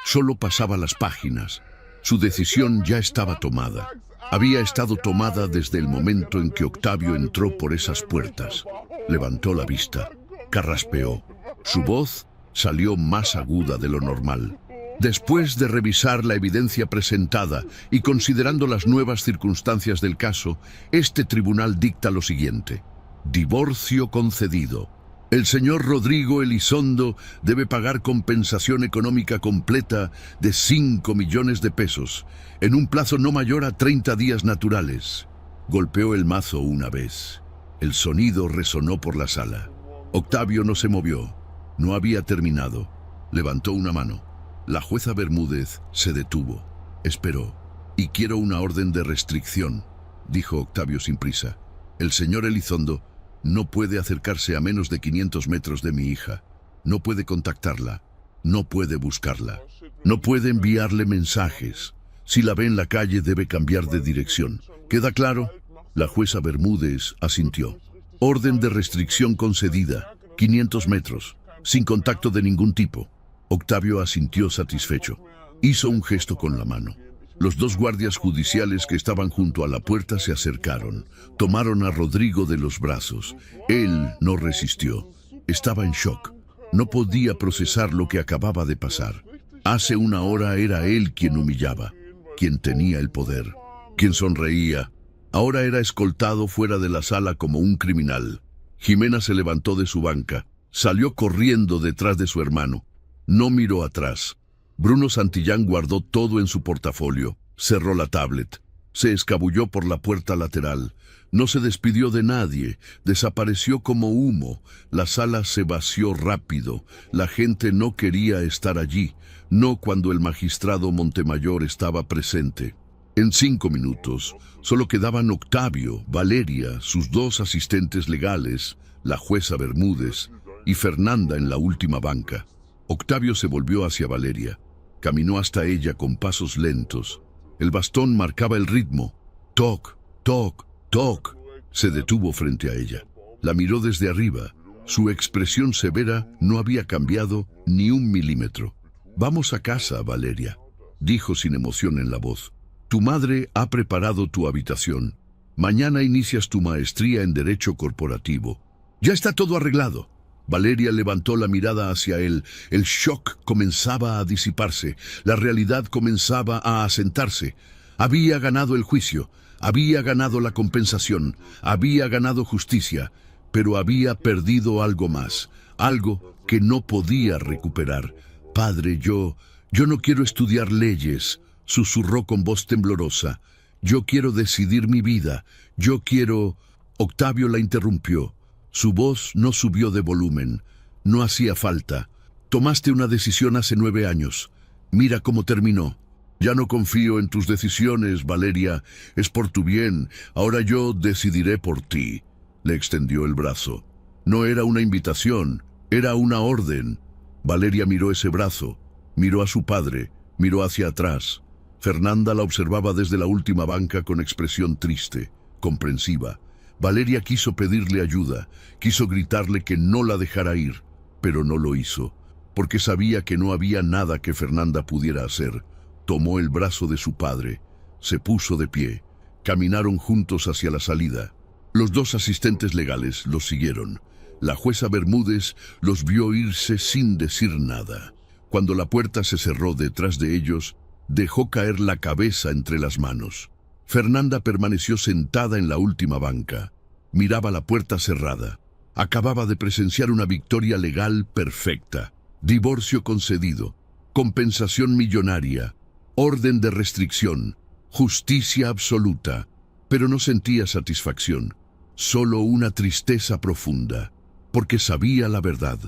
solo pasaba las páginas. Su decisión ya estaba tomada. Había estado tomada desde el momento en que Octavio entró por esas puertas. Levantó la vista, carraspeó. Su voz salió más aguda de lo normal. Después de revisar la evidencia presentada y considerando las nuevas circunstancias del caso, este tribunal dicta lo siguiente: divorcio concedido. El señor Rodrigo Elizondo debe pagar compensación económica completa de 5 millones de pesos, en un plazo no mayor a 30 días naturales. Golpeó el mazo una vez. El sonido resonó por la sala. Octavio no se movió. No había terminado. Levantó una mano. La jueza Bermúdez se detuvo. Esperó. «Y quiero una orden de restricción», dijo Octavio sin prisa. «El señor Elizondo no puede acercarse a menos de 500 metros de mi hija. No puede contactarla. No puede buscarla. No puede enviarle mensajes. Si la ve en la calle debe cambiar de dirección. ¿Queda claro?». La jueza Bermúdez asintió. «Orden de restricción concedida. 500 metros. Sin contacto de ningún tipo». Octavio asintió satisfecho. Hizo un gesto con la mano. Los dos guardias judiciales que estaban junto a la puerta se acercaron. Tomaron a Rodrigo de los brazos. Él no resistió. Estaba en shock. No podía procesar lo que acababa de pasar. Hace una hora era él quien humillaba, quien tenía el poder, quien sonreía. Ahora era escoltado fuera de la sala como un criminal. Jimena se levantó de su banca. Salió corriendo detrás de su hermano. No miró atrás. Bruno Santillán guardó todo en su portafolio. Cerró la tablet. Se escabulló por la puerta lateral. No se despidió de nadie. Desapareció como humo. La sala se vació rápido. La gente no quería estar allí. No cuando el magistrado Montemayor estaba presente. En 5 minutos, solo quedaban Octavio, Valeria, sus 2 asistentes legales, la jueza Bermúdez y Fernanda en la última banca. Octavio se volvió hacia Valeria. Caminó hasta ella con pasos lentos. El bastón marcaba el ritmo. Toc, toc, toc. Se detuvo frente a ella. La miró desde arriba. Su expresión severa no había cambiado ni 1 milímetro. «Vamos a casa, Valeria», dijo sin emoción en la voz. «Tu madre ha preparado tu habitación. Mañana inicias tu maestría en Derecho Corporativo. Ya está todo arreglado». Valeria levantó la mirada hacia él. El shock comenzaba a disiparse. La realidad comenzaba a asentarse. Había ganado el juicio. Había ganado la compensación. Había ganado justicia. Pero había perdido algo más. Algo que no podía recuperar. «Padre, yo no quiero estudiar leyes», susurró con voz temblorosa. «Yo quiero decidir mi vida. Yo quiero...». Octavio la interrumpió. Su voz no subió de volumen. «No hacía falta. Tomaste una decisión hace 9 años. Mira cómo terminó. Ya no confío en tus decisiones, Valeria. Es por tu bien. Ahora yo decidiré por ti». Le extendió el brazo. No era una invitación, era una orden. Valeria miró ese brazo, miró a su padre, miró hacia atrás. Fernanda la observaba desde la última banca con expresión triste, comprensiva. Valeria quiso pedirle ayuda, quiso gritarle que no la dejara ir, pero no lo hizo, porque sabía que no había nada que Fernanda pudiera hacer. Tomó el brazo de su padre, se puso de pie, caminaron juntos hacia la salida. Los 2 asistentes legales los siguieron. La jueza Bermúdez los vio irse sin decir nada. Cuando la puerta se cerró detrás de ellos, dejó caer la cabeza entre las manos. Fernanda permaneció sentada en la última banca. Miraba la puerta cerrada. Acababa de presenciar una victoria legal perfecta. Divorcio concedido, compensación millonaria, orden de restricción, justicia absoluta. Pero no sentía satisfacción, solo una tristeza profunda, porque sabía la verdad.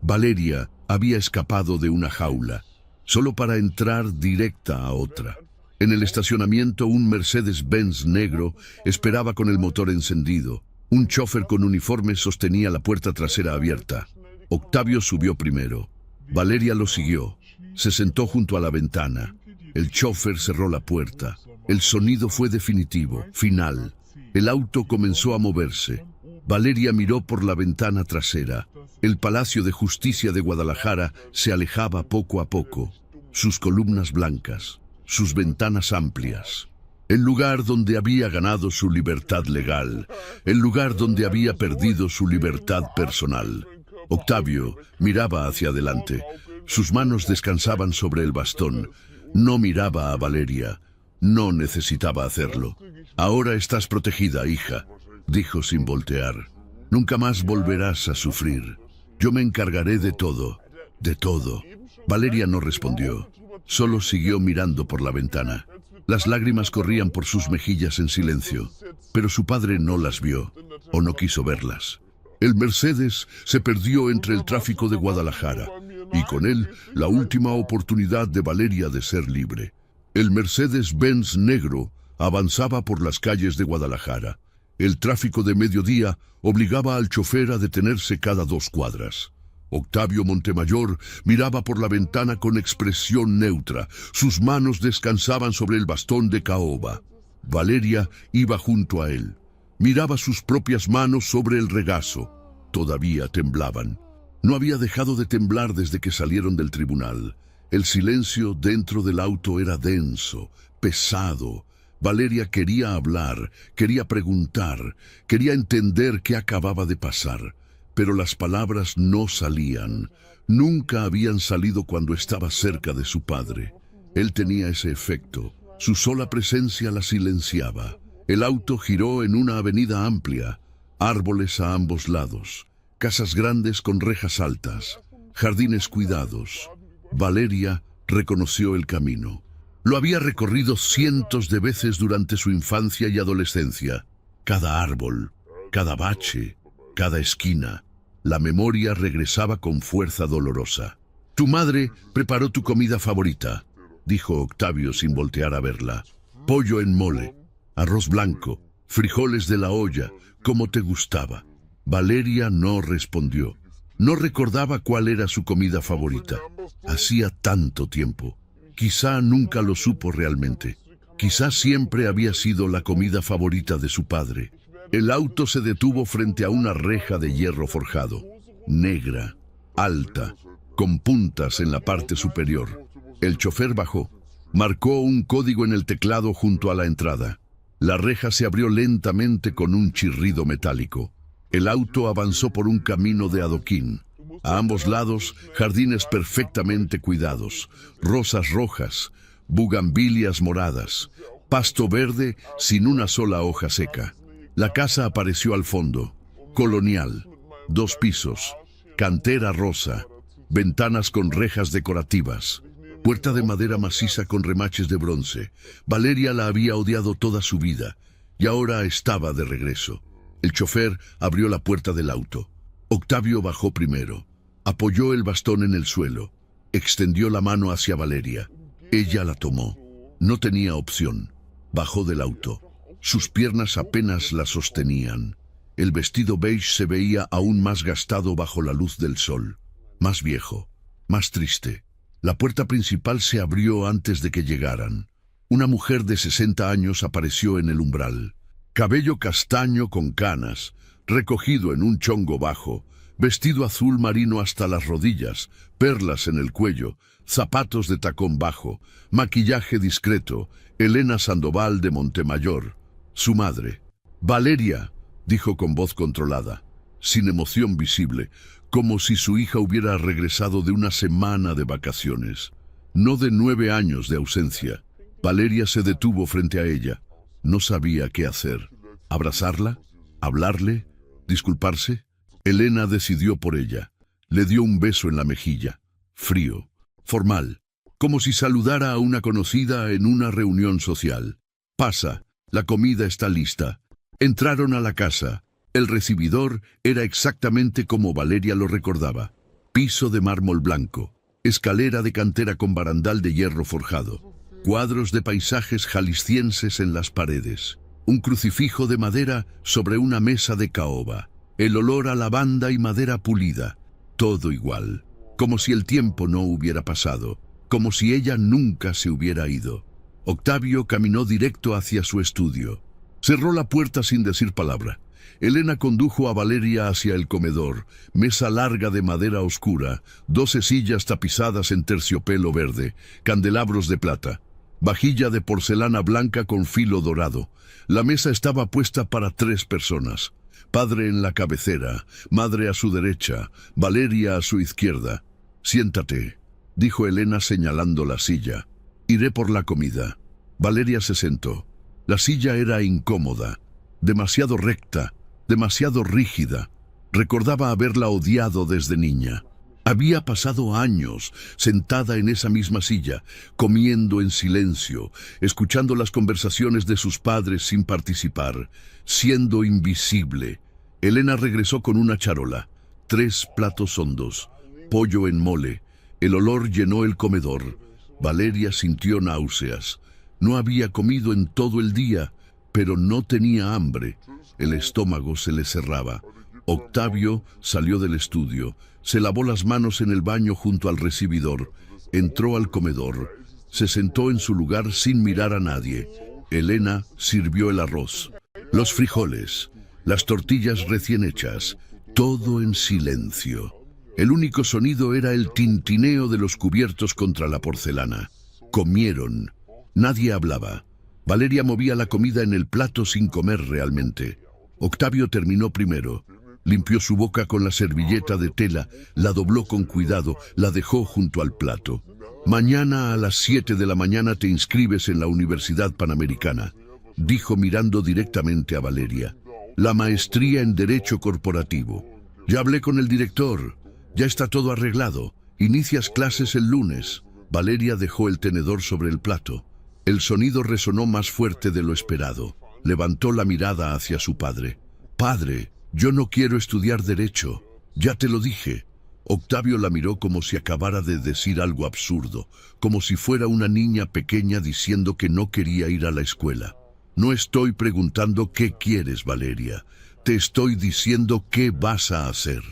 Valeria había escapado de una jaula, solo para entrar directa a otra. En el estacionamiento, un Mercedes-Benz negro esperaba con el motor encendido. Un chofer con uniforme sostenía la puerta trasera abierta. Octavio subió primero. Valeria lo siguió. Se sentó junto a la ventana. El chofer cerró la puerta. El sonido fue definitivo, final. El auto comenzó a moverse. Valeria miró por la ventana trasera. El Palacio de Justicia de Guadalajara se alejaba poco a poco. Sus columnas blancas, sus ventanas amplias. El lugar donde había ganado su libertad legal. El lugar donde había perdido su libertad personal. Octavio miraba hacia adelante. Sus manos descansaban sobre el bastón. No miraba a Valeria. No necesitaba hacerlo. Ahora estás protegida, hija, dijo sin voltear. Nunca más volverás a sufrir. Yo me encargaré de todo, de todo. Valeria no respondió. Solo siguió mirando por la ventana. Las lágrimas corrían por sus mejillas en silencio, pero su padre no las vio, o no quiso verlas. El Mercedes se perdió entre el tráfico de Guadalajara, y con él la última oportunidad de Valeria de ser libre. El Mercedes-Benz negro avanzaba por las calles de Guadalajara. El tráfico de mediodía obligaba al chofer a detenerse cada 2 cuadras. Octavio Montemayor miraba por la ventana con expresión neutra. Sus manos descansaban sobre el bastón de caoba. Valeria iba junto a él. Miraba sus propias manos sobre el regazo. Todavía temblaban. No había dejado de temblar desde que salieron del tribunal. El silencio dentro del auto era denso, pesado. Valeria quería hablar, quería preguntar, quería entender qué acababa de pasar. Pero las palabras no salían. Nunca habían salido cuando estaba cerca de su padre. Él tenía ese efecto. Su sola presencia la silenciaba. El auto giró en una avenida amplia, árboles a ambos lados, casas grandes con rejas altas, jardines cuidados. Valeria reconoció el camino. Lo había recorrido cientos de veces durante su infancia y adolescencia. Cada árbol, cada bache, cada esquina. La memoria regresaba con fuerza dolorosa. «Tu madre preparó tu comida favorita», dijo Octavio sin voltear a verla. «Pollo en mole, arroz blanco, frijoles de la olla, como te gustaba». Valeria no respondió. No recordaba cuál era su comida favorita. Hacía tanto tiempo. Quizá nunca lo supo realmente. Quizá siempre había sido la comida favorita de su padre. El auto se detuvo frente a una reja de hierro forjado, negra, alta, con puntas en la parte superior. El chofer bajó, marcó un código en el teclado junto a la entrada. La reja se abrió lentamente con un chirrido metálico. El auto avanzó por un camino de adoquín. A ambos lados, jardines perfectamente cuidados, rosas rojas, bugambilias moradas, pasto verde sin una sola hoja seca. La casa apareció al fondo, colonial, 2 pisos, cantera rosa, ventanas con rejas decorativas, puerta de madera maciza con remaches de bronce. Valeria la había odiado toda su vida, y ahora estaba de regreso. El chofer abrió la puerta del auto. Octavio bajó primero, apoyó el bastón en el suelo, extendió la mano hacia Valeria. Ella la tomó. No tenía opción. Bajó del auto. Sus piernas apenas la sostenían. El vestido beige se veía aún más gastado bajo la luz del sol. Más viejo, más triste. La puerta principal se abrió antes de que llegaran. Una mujer de 60 años apareció en el umbral. Cabello castaño con canas, recogido en un chongo bajo, vestido azul marino hasta las rodillas, perlas en el cuello, zapatos de tacón bajo, maquillaje discreto. Elena Sandoval de Montemayor, su madre. «Valeria», dijo con voz controlada, sin emoción visible, como si su hija hubiera regresado de una semana de vacaciones, no de 9 años de ausencia. Valeria se detuvo frente a ella. No sabía qué hacer. ¿Abrazarla? ¿Hablarle? ¿Disculparse? Elena decidió por ella. Le dio un beso en la mejilla, frío, formal, como si saludara a una conocida en una reunión social. «Pasa, la comida está lista». Entraron a la casa. El recibidor era exactamente como Valeria lo recordaba. Piso de mármol blanco, escalera de cantera con barandal de hierro forjado, cuadros de paisajes jaliscienses en las paredes, un crucifijo de madera sobre una mesa de caoba, el olor a lavanda y madera pulida, todo igual, como si el tiempo no hubiera pasado, como si ella nunca se hubiera ido. Octavio caminó directo hacia su estudio. Cerró la puerta sin decir palabra. Elena condujo a Valeria hacia el comedor, mesa larga de madera oscura, 12 sillas tapizadas en terciopelo verde, candelabros de plata, vajilla de porcelana blanca con filo dorado. La mesa estaba puesta para 3 personas. Padre en la cabecera, madre a su derecha, Valeria a su izquierda. «Siéntate», dijo Elena señalando la silla. «Iré por la comida». Valeria se sentó. La silla era incómoda, demasiado recta, demasiado rígida. Recordaba haberla odiado desde niña. Había pasado años sentada en esa misma silla, comiendo en silencio, escuchando las conversaciones de sus padres sin participar, siendo invisible. Elena regresó con una charola, 3 platos hondos, pollo en mole. El olor llenó el comedor. Valeria sintió náuseas. No había comido en todo el día, pero no tenía hambre. El estómago se le cerraba. Octavio salió del estudio, se lavó las manos en el baño junto al recibidor, entró al comedor, se sentó en su lugar sin mirar a nadie. Elena sirvió el arroz, los frijoles, las tortillas recién hechas, todo en silencio. El único sonido era el tintineo de los cubiertos contra la porcelana. Comieron. Nadie hablaba. Valeria movía la comida en el plato sin comer realmente. Octavio terminó primero. Limpió su boca con la servilleta de tela, la dobló con cuidado, la dejó junto al plato. «Mañana a las 7 de la mañana te inscribes en la Universidad Panamericana», dijo mirando directamente a Valeria. «La maestría en Derecho Corporativo. Ya hablé con el director. Ya está todo arreglado. Inicias clases el lunes». Valeria dejó el tenedor sobre el plato. El sonido resonó más fuerte de lo esperado. Levantó la mirada hacia su padre. «Padre, yo no quiero estudiar Derecho. Ya te lo dije». Octavio la miró como si acabara de decir algo absurdo, como si fuera una niña pequeña diciendo que no quería ir a la escuela. «No estoy preguntando qué quieres, Valeria. Te estoy diciendo qué vas a hacer.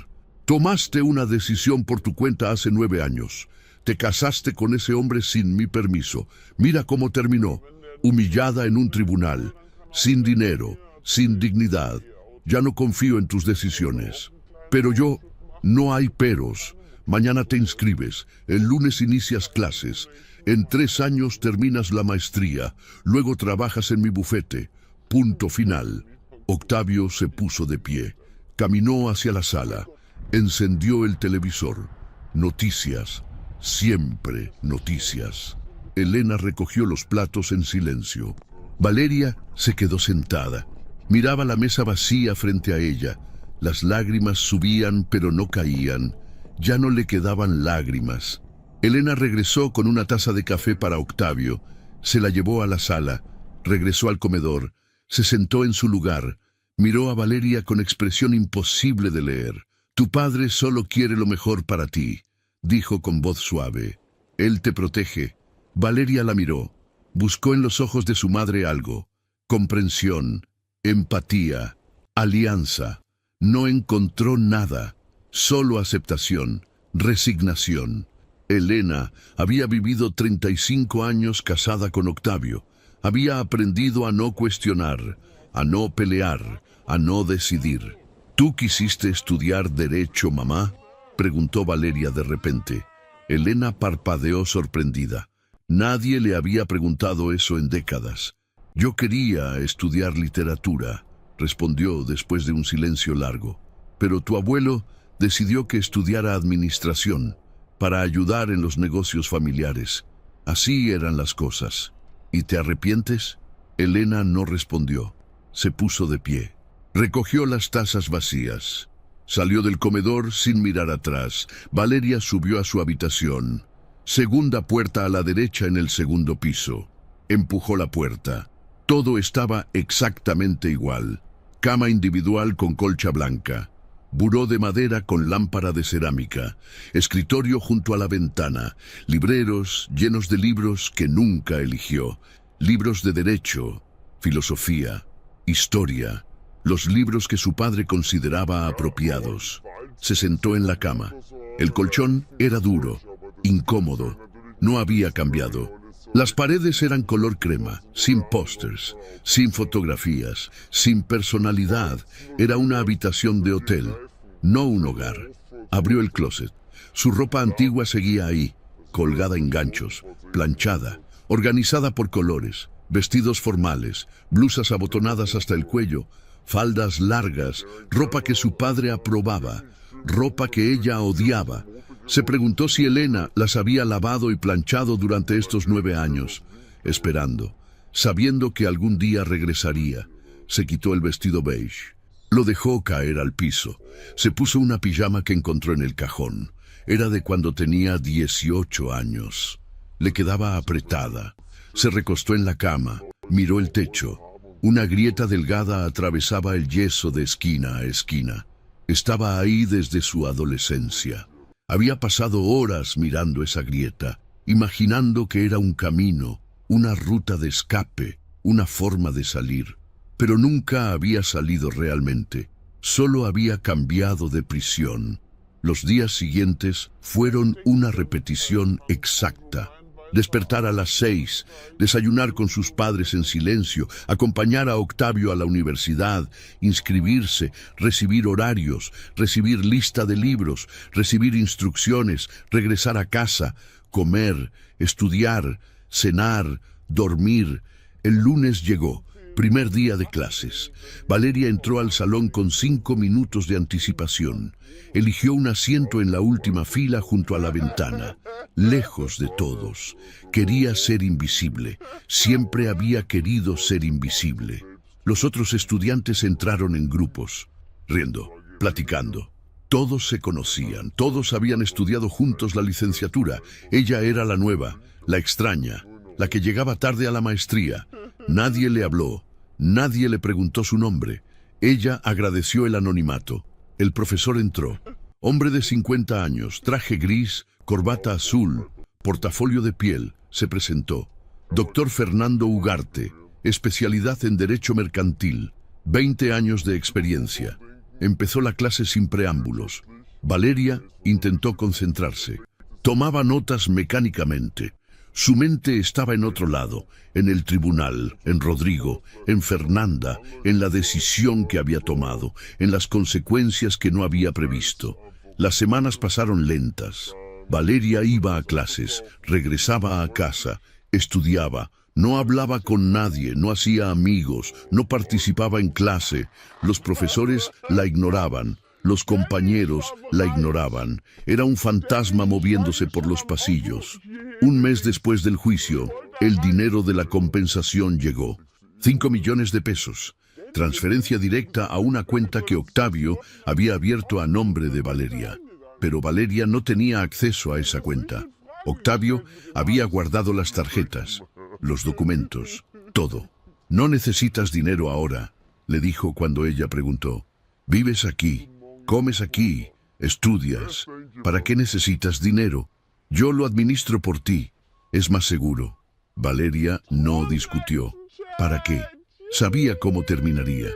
Tomaste una decisión por tu cuenta hace 9 años. Te casaste con ese hombre sin mi permiso. Mira cómo terminó. Humillada en un tribunal. Sin dinero, sin dignidad. Ya no confío en tus decisiones. Pero yo, no hay peros. Mañana te inscribes. El lunes inicias clases. En 3 años terminas la maestría. Luego trabajas en mi bufete. Punto final». Octavio se puso de pie. Caminó hacia la sala. Encendió el televisor. Noticias. Siempre noticias. Elena recogió los platos en silencio. Valeria se quedó sentada. Miraba la mesa vacía frente a ella. Las lágrimas subían pero no caían. Ya no le quedaban lágrimas. Elena regresó con una taza de café para Octavio. Se la llevó a la sala. Regresó al comedor. Se sentó en su lugar. Miró a Valeria con expresión imposible de leer. «Tu padre solo quiere lo mejor para ti», dijo con voz suave. «Él te protege». Valeria la miró. Buscó en los ojos de su madre algo. Comprensión, empatía, alianza. No encontró nada. Solo aceptación, resignación. Elena había vivido 35 años casada con Octavio. Había aprendido a no cuestionar, a no pelear, a no decidir. «¿Tú quisiste estudiar Derecho, mamá?», preguntó Valeria de repente. Elena parpadeó sorprendida. Nadie le había preguntado eso en décadas. «Yo quería estudiar literatura», respondió después de un silencio largo. «Pero tu abuelo decidió que estudiara administración para ayudar en los negocios familiares. Así eran las cosas. ¿Y te arrepientes?». Elena no respondió. Se puso de pie. Recogió las tazas vacías. Salió del comedor sin mirar atrás. Valeria subió a su habitación. Segunda puerta a la derecha en el segundo piso. Empujó la puerta. Todo estaba exactamente igual. Cama individual con colcha blanca. Buró de madera con lámpara de cerámica. Escritorio junto a la ventana. Libreros llenos de libros que nunca eligió. Libros de derecho, filosofía, historia. Los libros que su padre consideraba apropiados. Se sentó en la cama. El colchón era duro, incómodo. No había cambiado. Las paredes eran color crema, sin pósters, sin fotografías, sin personalidad. Era una habitación de hotel, no un hogar. Abrió el closet. Su ropa antigua seguía ahí, colgada en ganchos, planchada, organizada por colores, vestidos formales, blusas abotonadas hasta el cuello, faldas largas, ropa que su padre aprobaba, ropa que ella odiaba. Se preguntó si Elena las había lavado y planchado durante estos 9 años, esperando, sabiendo que algún día regresaría. Se quitó el vestido beige. Lo dejó caer al piso. Se puso una pijama que encontró en el cajón. Era de cuando tenía 18 años. Le quedaba apretada. Se recostó en la cama, miró el techo. Una grieta delgada atravesaba el yeso de esquina a esquina. Estaba ahí desde su adolescencia. Había pasado horas mirando esa grieta, imaginando que era un camino, una ruta de escape, una forma de salir. Pero nunca había salido realmente. Solo había cambiado de prisión. Los días siguientes fueron una repetición exacta. Despertar a las 6, desayunar con sus padres en silencio, acompañar a Octavio a la universidad, inscribirse, recibir horarios, recibir lista de libros, recibir instrucciones, regresar a casa, comer, estudiar, cenar, dormir. El lunes llegó. Primer día de clases. Valeria entró al salón con 5 minutos de anticipación. Eligió un asiento en la última fila junto a la ventana, lejos de todos. Quería ser invisible. Siempre había querido ser invisible. Los otros estudiantes entraron en grupos, riendo, platicando. Todos se conocían, todos habían estudiado juntos la licenciatura. Ella era la nueva, la extraña, la que llegaba tarde a la maestría. Nadie le habló, nadie le preguntó su nombre. Ella agradeció el anonimato. El profesor entró. Hombre de 50 años, traje gris, corbata azul, portafolio de piel, se presentó. Doctor Fernando Ugarte, especialidad en Derecho Mercantil, 20 años de experiencia. Empezó la clase sin preámbulos. Valeria intentó concentrarse. Tomaba notas mecánicamente. Su mente estaba en otro lado, en el tribunal, en Rodrigo, en Fernanda, en la decisión que había tomado, en las consecuencias que no había previsto. Las semanas pasaron lentas. Valeria iba a clases, regresaba a casa, estudiaba, no hablaba con nadie, no hacía amigos, no participaba en clase. Los profesores la ignoraban. Los compañeros la ignoraban. Era un fantasma moviéndose por los pasillos. Un mes después del juicio, el dinero de la compensación llegó. 5 millones de pesos. Transferencia directa a una cuenta que Octavio había abierto a nombre de Valeria. Pero Valeria no tenía acceso a esa cuenta. Octavio había guardado las tarjetas, los documentos, todo. «No necesitas dinero ahora», le dijo cuando ella preguntó. «Vives aquí. Comes aquí, estudias. ¿Para qué necesitas dinero? Yo lo administro por ti. Es más seguro». Valeria no discutió. ¿Para qué? Sabía cómo terminaría.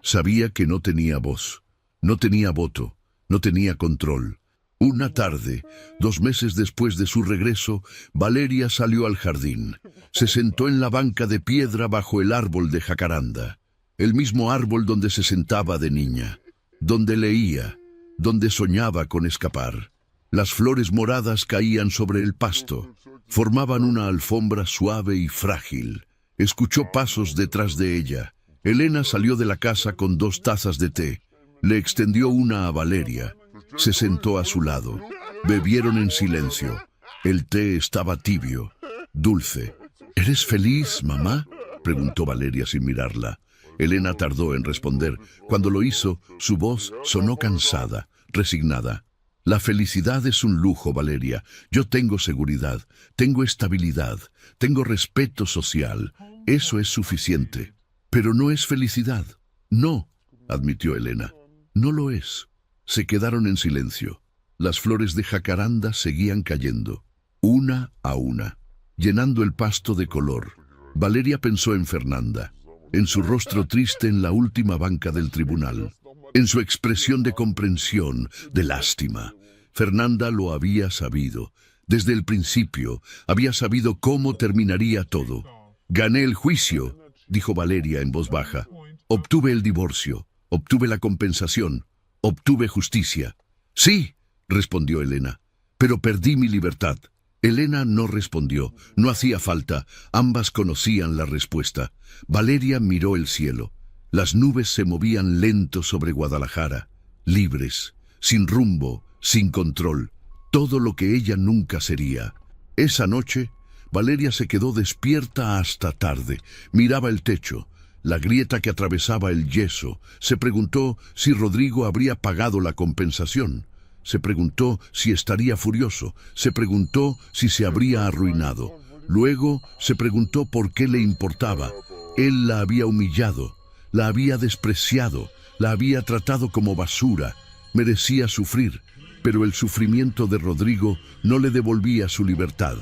Sabía que no tenía voz, no tenía voto, no tenía control. Una tarde, 2 meses después de su regreso, Valeria salió al jardín. Se sentó en la banca de piedra bajo el árbol de jacaranda, el mismo árbol donde se sentaba de niña, donde leía, donde soñaba con escapar. Las flores moradas caían sobre el pasto, formaban una alfombra suave y frágil. Escuchó pasos detrás de ella. Elena salió de la casa con 2 tazas de té. Le extendió una a Valeria. Se sentó a su lado. Bebieron en silencio. El té estaba tibio, dulce. ¿Eres feliz, mamá?, preguntó Valeria sin mirarla. Elena tardó en responder. Cuando lo hizo, su voz sonó cansada, resignada. La felicidad es un lujo, Valeria. Yo tengo seguridad, tengo estabilidad, tengo respeto social. Eso es suficiente. Pero no es felicidad. No, admitió Elena. No lo es. Se quedaron en silencio. Las flores de jacaranda seguían cayendo, una a una, llenando el pasto de color. Valeria pensó en Fernanda, en su rostro triste en la última banca del tribunal, en su expresión de comprensión, de lástima. Fernanda lo había sabido. Desde el principio había sabido cómo terminaría todo. Gané el juicio, dijo Valeria en voz baja. Obtuve el divorcio, obtuve la compensación, obtuve justicia. Sí, respondió Elena, pero perdí mi libertad. Elena no respondió, no hacía falta, ambas conocían la respuesta. Valeria miró el cielo. Las nubes se movían lento sobre Guadalajara, libres, sin rumbo, sin control, todo lo que ella nunca sería. Esa noche, Valeria se quedó despierta hasta tarde, miraba el techo, la grieta que atravesaba el yeso, se preguntó si Rodrigo habría pagado la compensación. Se preguntó si estaría furioso, se preguntó si se habría arruinado. Luego se preguntó por qué le importaba. Él la había humillado, la había despreciado, la había tratado como basura. Merecía sufrir, pero el sufrimiento de Rodrigo no le devolvía su libertad,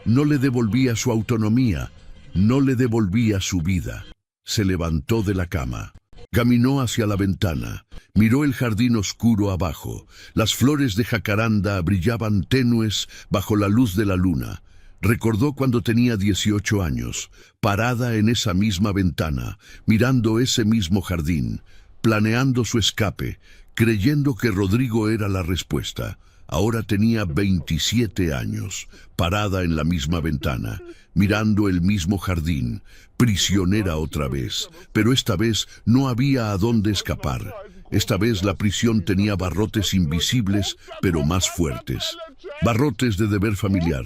no le devolvía su autonomía, no le devolvía su vida. Se levantó de la cama. Caminó hacia la ventana, miró el jardín oscuro abajo. Las flores de jacaranda brillaban tenues bajo la luz de la luna. Recordó cuando tenía 18 años, parada en esa misma ventana, mirando ese mismo jardín, planeando su escape, creyendo que Rodrigo era la respuesta. Ahora tenía 27 años, parada en la misma ventana, mirando el mismo jardín, prisionera otra vez, pero esta vez no había a dónde escapar. Esta vez la prisión tenía barrotes invisibles, pero más fuertes. Barrotes de deber familiar,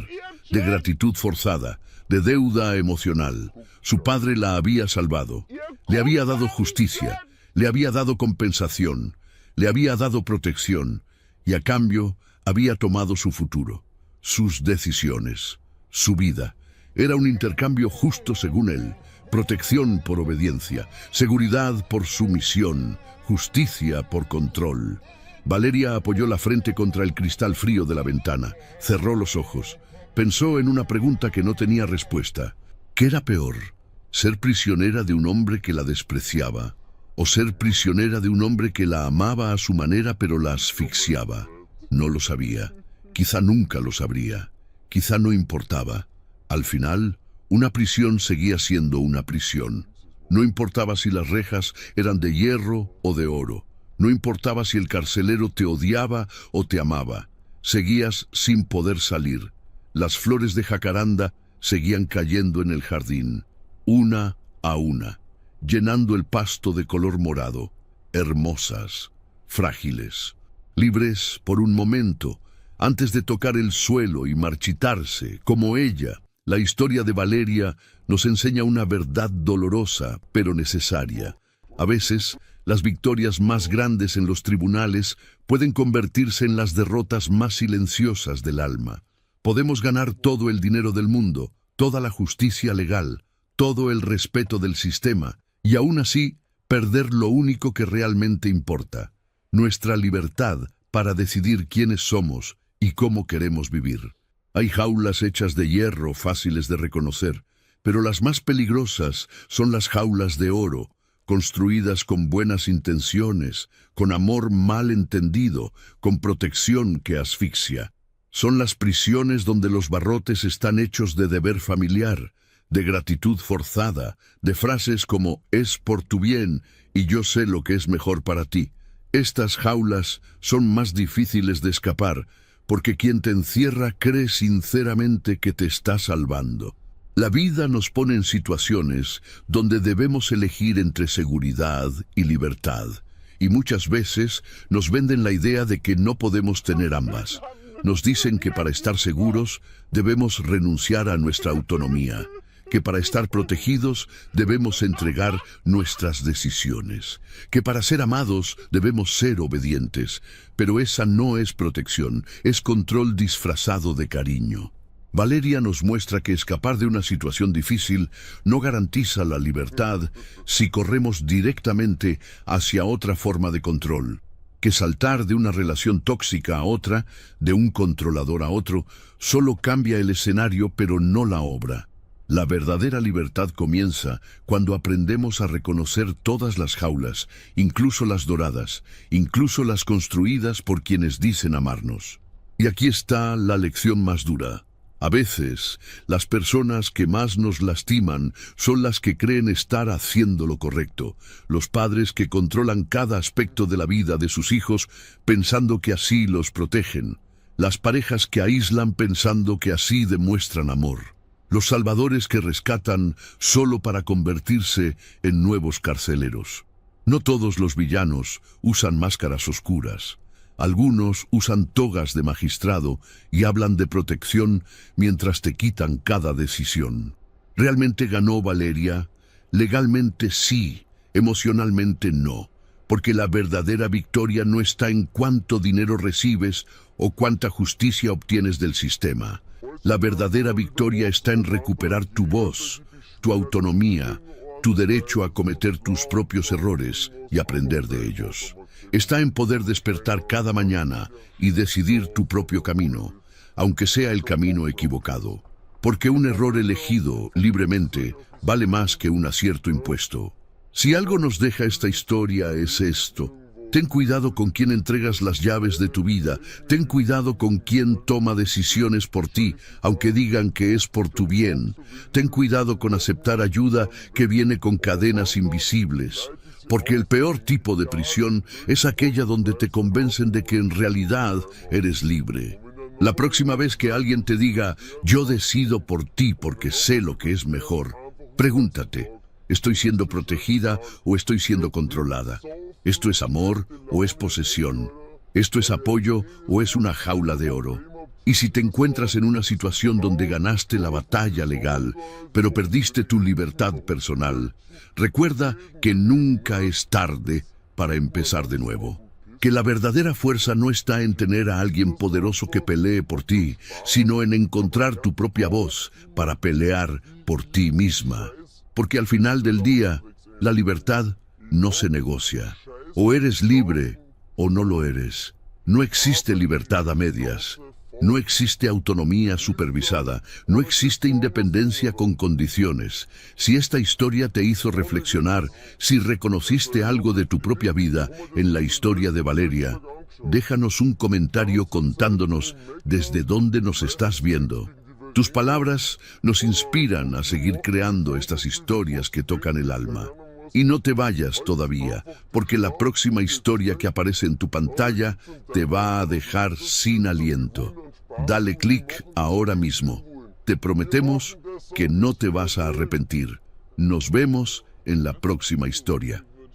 de gratitud forzada, de deuda emocional. Su padre la había salvado, le había dado justicia, le había dado compensación, le había dado protección, y a cambio había tomado su futuro, sus decisiones, su vida. Era un intercambio justo según él, protección por obediencia, seguridad por sumisión, justicia por control. Valeria apoyó la frente contra el cristal frío de la ventana, cerró los ojos, pensó en una pregunta que no tenía respuesta. ¿Qué era peor? ¿Ser prisionera de un hombre que la despreciaba? ¿O ser prisionera de un hombre que la amaba a su manera pero la asfixiaba? No lo sabía. Quizá nunca lo sabría. Quizá no importaba. Al final, una prisión seguía siendo una prisión. No importaba si las rejas eran de hierro o de oro. No importaba si el carcelero te odiaba o te amaba. Seguías sin poder salir. Las flores de jacaranda seguían cayendo en el jardín, una a una, llenando el pasto de color morado, hermosas, frágiles, libres por un momento, antes de tocar el suelo y marchitarse, como ella. La historia de Valeria nos enseña una verdad dolorosa, pero necesaria. A veces, las victorias más grandes en los tribunales pueden convertirse en las derrotas más silenciosas del alma. Podemos ganar todo el dinero del mundo, toda la justicia legal, todo el respeto del sistema, y aún así perder lo único que realmente importa, nuestra libertad para decidir quiénes somos y cómo queremos vivir. Hay jaulas hechas de hierro fáciles de reconocer, pero las más peligrosas son las jaulas de oro, construidas con buenas intenciones, con amor mal entendido, con protección que asfixia. Son las prisiones donde los barrotes están hechos de deber familiar, de gratitud forzada, de frases como «es por tu bien» y «yo sé lo que es mejor para ti». Estas jaulas son más difíciles de escapar, porque quien te encierra cree sinceramente que te está salvando. La vida nos pone en situaciones donde debemos elegir entre seguridad y libertad, y muchas veces nos venden la idea de que no podemos tener ambas. Nos dicen que para estar seguros debemos renunciar a nuestra autonomía, que para estar protegidos debemos entregar nuestras decisiones, que para ser amados debemos ser obedientes, pero esa no es protección, es control disfrazado de cariño. Valeria nos muestra que escapar de una situación difícil no garantiza la libertad si corremos directamente hacia otra forma de control, que saltar de una relación tóxica a otra, de un controlador a otro, solo cambia el escenario pero no la obra. La verdadera libertad comienza cuando aprendemos a reconocer todas las jaulas, incluso las doradas, incluso las construidas por quienes dicen amarnos. Y aquí está la lección más dura. A veces, las personas que más nos lastiman son las que creen estar haciendo lo correcto. Los padres que controlan cada aspecto de la vida de sus hijos pensando que así los protegen. Las parejas que aíslan pensando que así demuestran amor. Los salvadores que rescatan solo para convertirse en nuevos carceleros. No todos los villanos usan máscaras oscuras. Algunos usan togas de magistrado y hablan de protección mientras te quitan cada decisión. ¿Realmente ganó Valeria? Legalmente sí, emocionalmente no, porque la verdadera victoria no está en cuánto dinero recibes o cuánta justicia obtienes del sistema. La verdadera victoria está en recuperar tu voz, tu autonomía, tu derecho a cometer tus propios errores y aprender de ellos. Está en poder despertar cada mañana y decidir tu propio camino, aunque sea el camino equivocado. Porque un error elegido libremente vale más que un acierto impuesto. Si algo nos deja esta historia es esto. Ten cuidado con quién entregas las llaves de tu vida. Ten cuidado con quién toma decisiones por ti, aunque digan que es por tu bien. Ten cuidado con aceptar ayuda que viene con cadenas invisibles. Porque el peor tipo de prisión es aquella donde te convencen de que en realidad eres libre. La próxima vez que alguien te diga, yo decido por ti porque sé lo que es mejor, pregúntate, ¿estoy siendo protegida o estoy siendo controlada? ¿Esto es amor o es posesión? ¿Esto es apoyo o es una jaula de oro? Y si te encuentras en una situación donde ganaste la batalla legal, pero perdiste tu libertad personal, recuerda que nunca es tarde para empezar de nuevo. Que la verdadera fuerza no está en tener a alguien poderoso que pelee por ti, sino en encontrar tu propia voz para pelear por ti misma. Porque al final del día, la libertad no se negocia. O eres libre o no lo eres. No existe libertad a medias. No existe autonomía supervisada, no existe independencia con condiciones. Si esta historia te hizo reflexionar, si reconociste algo de tu propia vida en la historia de Valeria, déjanos un comentario contándonos desde dónde nos estás viendo. Tus palabras nos inspiran a seguir creando estas historias que tocan el alma. Y no te vayas todavía, porque la próxima historia que aparece en tu pantalla te va a dejar sin aliento. Dale clic ahora mismo. Te prometemos que no te vas a arrepentir. Nos vemos en la próxima historia.